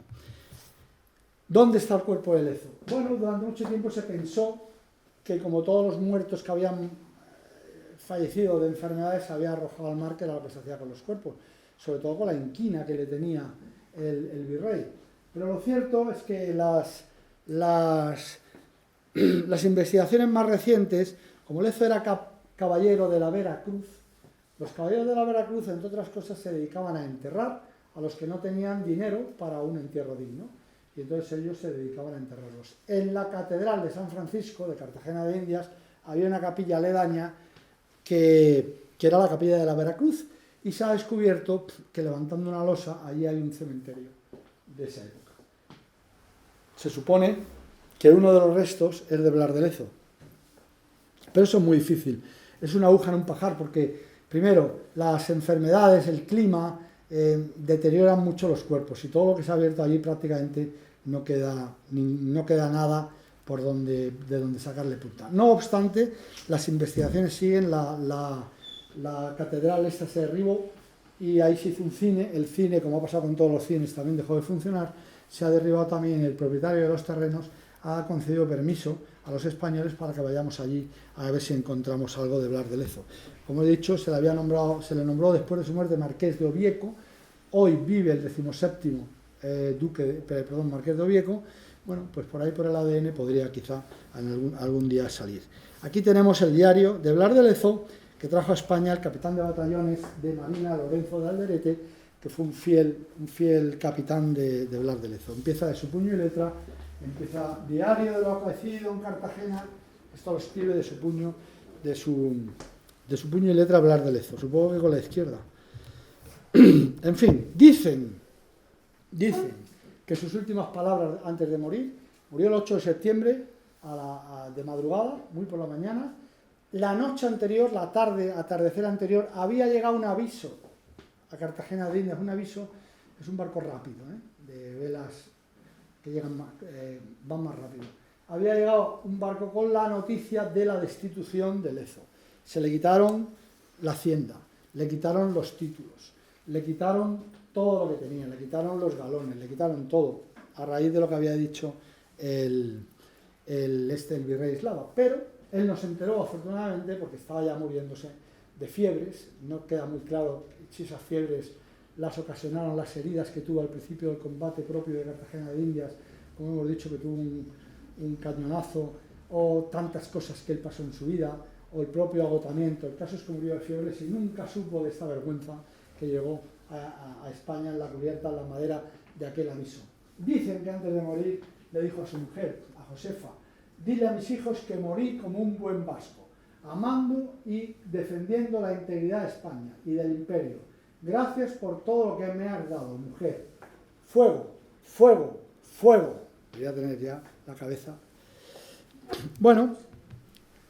¿Dónde está el cuerpo de Lezo? Bueno, durante mucho tiempo se pensó que, como todos los muertos que habían fallecido de enfermedades, se había arrojado al mar, que era lo que se hacía con los cuerpos, sobre todo con la inquina que le tenía el virrey. Pero lo cierto es que las investigaciones más recientes, como Lezo era caballero de la Veracruz, los caballeros de la Veracruz, entre otras cosas, se dedicaban a enterrar a los que no tenían dinero para un entierro digno. Y entonces ellos se dedicaban a enterrarlos. En la Catedral de San Francisco, de Cartagena de Indias, había una capilla aledaña que era la capilla de la Veracruz, y se ha descubierto que, levantando una losa, allí hay un cementerio de esa época. Se supone que uno de los restos es de Blas de Lezo. Pero eso es muy difícil. Es una aguja en un pajar, porque, primero, las enfermedades, el clima, deterioran mucho los cuerpos, y todo lo que se ha abierto allí prácticamente no queda nada de donde sacarle punta. No obstante, las investigaciones siguen, la catedral esta se derribó y ahí se hizo un cine. El cine, como ha pasado con todos los cines, también dejó de funcionar. Se ha derribado también. El propietario de los terrenos ha concedido permiso a los españoles para que vayamos allí a ver si encontramos algo de Blas de Lezo. Como he dicho, se le nombró después de su muerte Marqués de Obieco. Hoy vive el 17º Marqués de Obieco. Bueno, pues por ahí, por el ADN, podría quizá algún día salir. Aquí tenemos el diario de Blas de Lezo, que trajo a España el capitán de batallones de Marina, Lorenzo de Alderete, que fue un fiel capitán de Blas de Lezo. Empieza de su puño y letra, empieza diario de lo acaecido en Cartagena. Esto lo escribe de su puño y letra Blas de Lezo, supongo que con la izquierda. En fin, dicen que sus últimas palabras antes de morir, murió el 8 de septiembre de madrugada, muy por la mañana. La noche anterior, la tarde, atardecer anterior, había llegado un aviso a Cartagena de Indias. Un aviso es un barco rápido, de velas que llegan van más rápido. Había llegado un barco con la noticia de la destitución de Lezo. Se le quitaron la hacienda, le quitaron los títulos, le quitaron todo lo que tenía, le quitaron los galones, le quitaron todo, a raíz de lo que había dicho el virrey Eslava. Pero él no se enteró, afortunadamente, porque estaba ya muriéndose de fiebres. No queda muy claro si esas fiebres las ocasionaron las heridas que tuvo al principio del combate propio de Cartagena de Indias, como hemos dicho, que tuvo un cañonazo, o tantas cosas que él pasó en su vida, o el propio agotamiento. El caso es que murió de fiebres y nunca supo de esta vergüenza que llegó a España en la cubierta, en la madera de aquel aviso. Dicen que antes de morir le dijo a su mujer, a Josefa: dile a mis hijos que morí como un buen vasco, amando y defendiendo la integridad de España y del imperio. Gracias por todo lo que me has dado, mujer. Fuego, fuego, fuego. Voy a tener ya la cabeza. Bueno,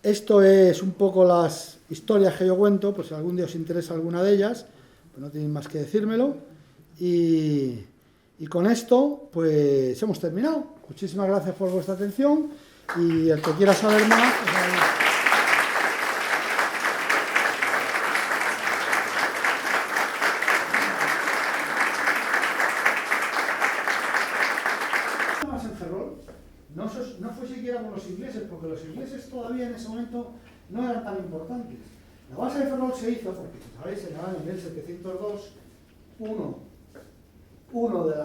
esto es un poco las historias que yo cuento, pues si algún día os interesa alguna de ellas, pues no tenéis más que decírmelo. Y con esto, pues hemos terminado. Muchísimas gracias por vuestra atención. Y el que quiera saber más, pues más en Ferrol, no fue siquiera por los ingleses, porque los ingleses todavía en ese momento no eran tan importantes. La base de Ferrol se hizo porque, sabéis, en el año 1702, una de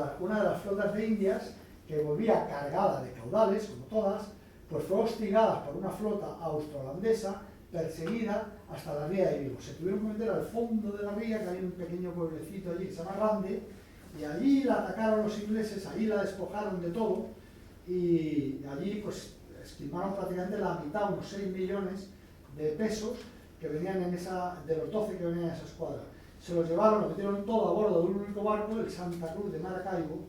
las flotas de Indias, que volvía cargada de caudales, como todas, pues fue hostigada por una flota austro-holandesa, perseguida hasta la ría de Vigo. Se tuvieron que meter al fondo de la ría, que hay un pequeño pueblecito allí que se llama Rande, y allí la atacaron los ingleses, allí la despojaron de todo, y allí pues esquimaron prácticamente la mitad, unos 6 millones de pesos que venían de los 12 que venían en esa escuadra. Se los llevaron, lo metieron todo a bordo de un único barco, el Santa Cruz de Maracaibo,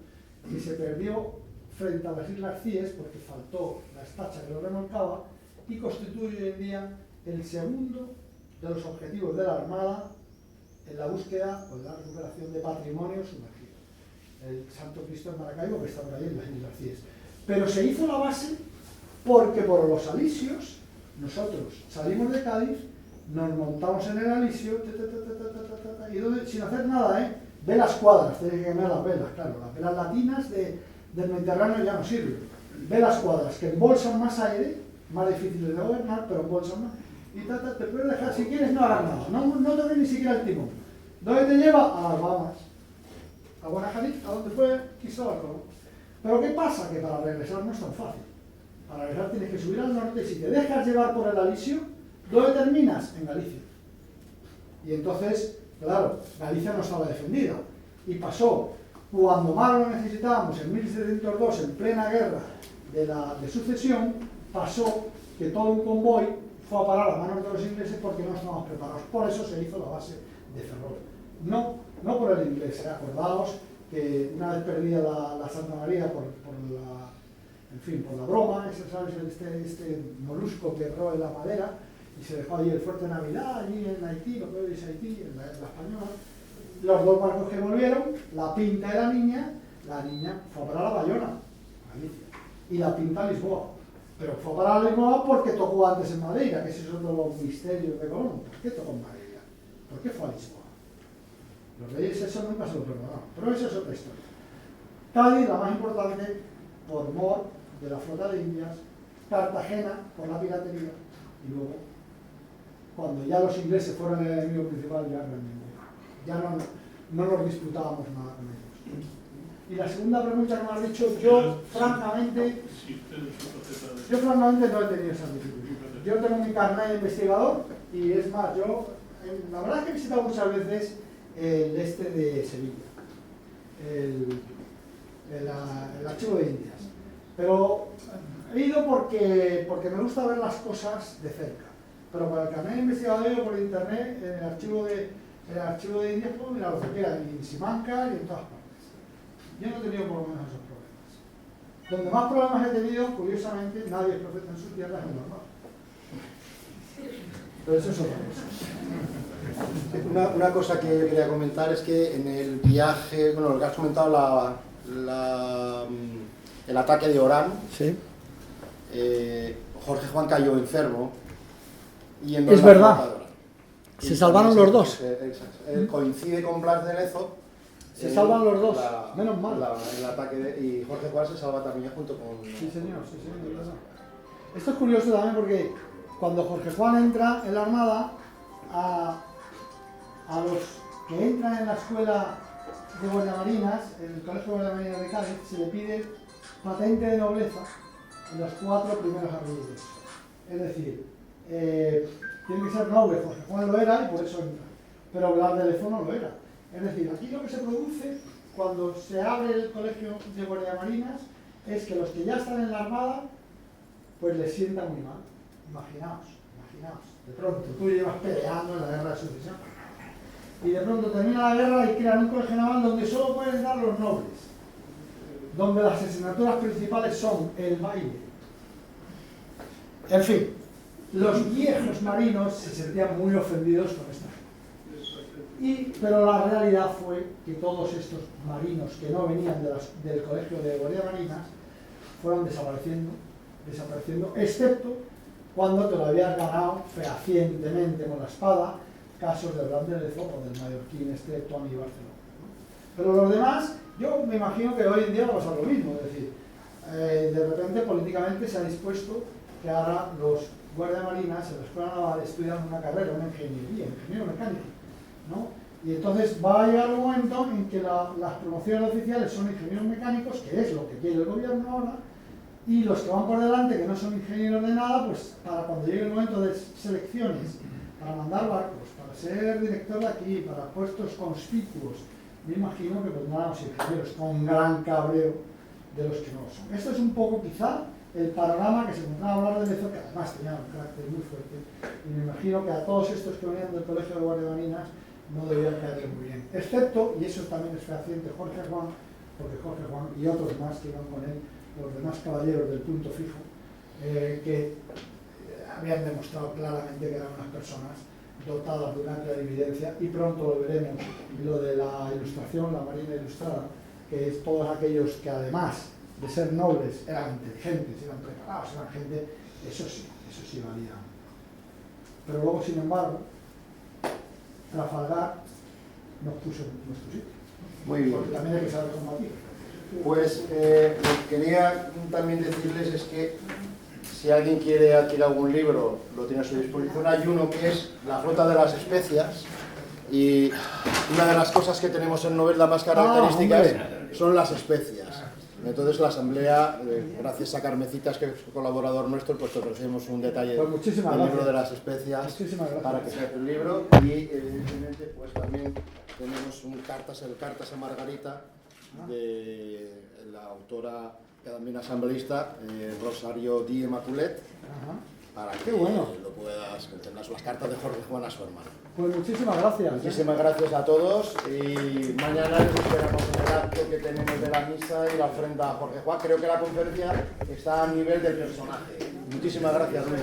y se perdió frente a las Islas Cíes porque faltó la estacha que lo remolcaba, y constituye hoy en día el segundo de los objetivos de la Armada en la búsqueda o en la recuperación de patrimonio sumergido. El Santo Cristo de Maracaibo, que está por ahí en las Islas Cíes. Pero se hizo la base porque por los alisios, nosotros salimos de Cádiz, nos montamos en el alisio, y sin hacer nada, velas cuadras, tiene que cambiar las velas, claro, las velas latinas del Mediterráneo ya no sirven. Velas cuadras que embolsan más aire, más difíciles de gobernar, pero embolsan más, y te puedes dejar, si quieres no hagas nada, no toques ni siquiera el timón. ¿Dónde te lleva? A las Bahamas, a Guanajarit, a donde fue Cristóbal Colón. Pero ¿qué pasa? Que para regresar no es tan fácil. Para regresar tienes que subir al norte, y si te dejas llevar por el alisio, ¿dónde terminas? En Galicia. Y entonces, claro, Galicia no estaba defendida. Y pasó, cuando más lo necesitábamos, en 1702, en plena guerra de sucesión, pasó que todo un convoy fue a parar a manos de los ingleses porque no estábamos preparados. Por eso se hizo la base de Ferrol. No por el inglés, acordaos que una vez perdida la Santa María por la broma, ¿sabes? Este molusco que roe la madera, y se dejó allí el Fuerte Navidad, allí en Haití, lo que hoy es Haití, en la española. Los dos barcos que volvieron, la Pinta y la niña fue a parar a Bayona, Galicia, y la Pinta a Lisboa. Pero fue a parar a Lisboa porque tocó antes en Madeira, que ese es otro de los misterios de Colón. ¿Por qué tocó en Madeira? ¿Por qué fue a Lisboa? Los reyes eso nunca se lo perdonaron, pero esa es otra historia. Cádiz, la más importante, por mor de la flota de Indias, Cartagena, por la piratería, y luego, cuando ya los ingleses fueron el enemigo principal, ya realmente, ya no nos disputábamos nada con ellos. Y la segunda pregunta que me has dicho, yo francamente no he tenido esa dificultad. Yo tengo mi carnet de investigador, y es más, la verdad es que he visitado muchas veces el este de Sevilla, el archivo de Indias, pero he ido porque me gusta ver las cosas de cerca, pero para el carnet de investigador he ido por internet, en el archivo de Indias puedo mirar lo que quiera, en Simancas y en todas partes. Yo no he tenido por lo menos esos problemas. Donde más problemas he tenido, curiosamente, nadie es profeta en su tierra, es en normal. Pero eso es otra cosa. Una cosa que yo quería comentar es que en el viaje, bueno, lo que has comentado, el ataque de Orán, Sí. Jorge Juan cayó enfermo. Es verdad. Se salvaron los dos. Exacto. Coincide con Blas de Lezo. Se salvan los dos, menos mal. El ataque y Jorge Juan se salva también junto con... Sí, señor, es verdad. Esto es curioso también porque cuando Jorge Juan entra en la Armada, a los que entran en la escuela de guardiamarinas, en el Colegio de Guardiamarinas de Cádiz, se le pide patente de nobleza en los 4 primeros apellidos. Es decir, tiene que ser noble, Jorge Juan lo era y por eso entra, pero Blas de Lezo no lo era. Es decir, aquí lo que se produce cuando se abre el Colegio de Guardiamarinas es que los que ya están en la Armada, pues les sienta muy mal. Imaginaos, de pronto tú llevas peleando en la guerra de sucesión y de pronto termina la guerra y crean un colegio naval donde solo pueden dar los nobles, donde las asignaturas principales son el baile. En fin, los viejos marinos se sentían muy ofendidos con esta gente. Pero la realidad fue que todos estos marinos que no venían del colegio de guardiamarinas fueron desapareciendo, excepto cuando te lo habías ganado fehacientemente con la espada, casos de Blas de Lezo o del mallorquín Tony Barcelona, ¿no? Pero los demás, yo me imagino que hoy en día va a pasar lo mismo, es decir, de repente políticamente se ha dispuesto que ahora los guardiamarinas en la escuela naval estudian una carrera, una ingeniería, ingeniero mecánico, ¿no? Y entonces va a llegar un momento en que las promociones oficiales son ingenieros mecánicos, que es lo que quiere el gobierno ahora, y los que van por delante, que no son ingenieros de nada, pues para cuando llegue el momento de selecciones, para mandar barcos, para ser director de aquí, para puestos conspicuos, me imagino que pondrán a los ingenieros con gran cabreo de los que no lo son. Esto es un poco quizá el panorama que se encontraba a hablar de Lezo, que además tenía un carácter muy fuerte, y me imagino que a todos estos que venían del Colegio de Guardiamarinas no debían caerle muy bien, excepto, y eso también es fehaciente, Jorge Juan, porque Jorge Juan y otros más que iban con él, los demás caballeros del punto fijo, que habían demostrado claramente que eran unas personas dotadas de una clarividencia, y pronto lo veremos, lo de la ilustración, la marina ilustrada, que es todos aquellos que además de ser nobles eran inteligentes, eran preparados, eran gente, eso sí valía. Pero luego, sin embargo, Trafalgar nos puso en nuestro sitio. Muy bien. Porque también hay que saber combatir. Pues lo que quería también decirles es que si alguien quiere adquirir algún libro, lo tiene a su disposición. Hay uno que es La flota de las especias, y una de las cosas que tenemos en Novelda más características son las especias. Entonces la asamblea, gracias a Carmecitas, que es colaborador nuestro, pues te ofrecemos un detalle Pues del libro de las especias para que sea el libro. Y evidentemente pues también tenemos el Cartas a Margarita, de la autora, también asambleísta, Rosario Di Emaculet, para que lo puedas, que tengas las cartas de Jorge Juan a su hermano. Pues muchísimas gracias. Muchísimas gracias a todos, y mañana les esperamos en el acto que tenemos de la misa y la ofrenda a Jorge Juan. Creo que la conferencia está a nivel del personaje. Muchísimas gracias, Luis.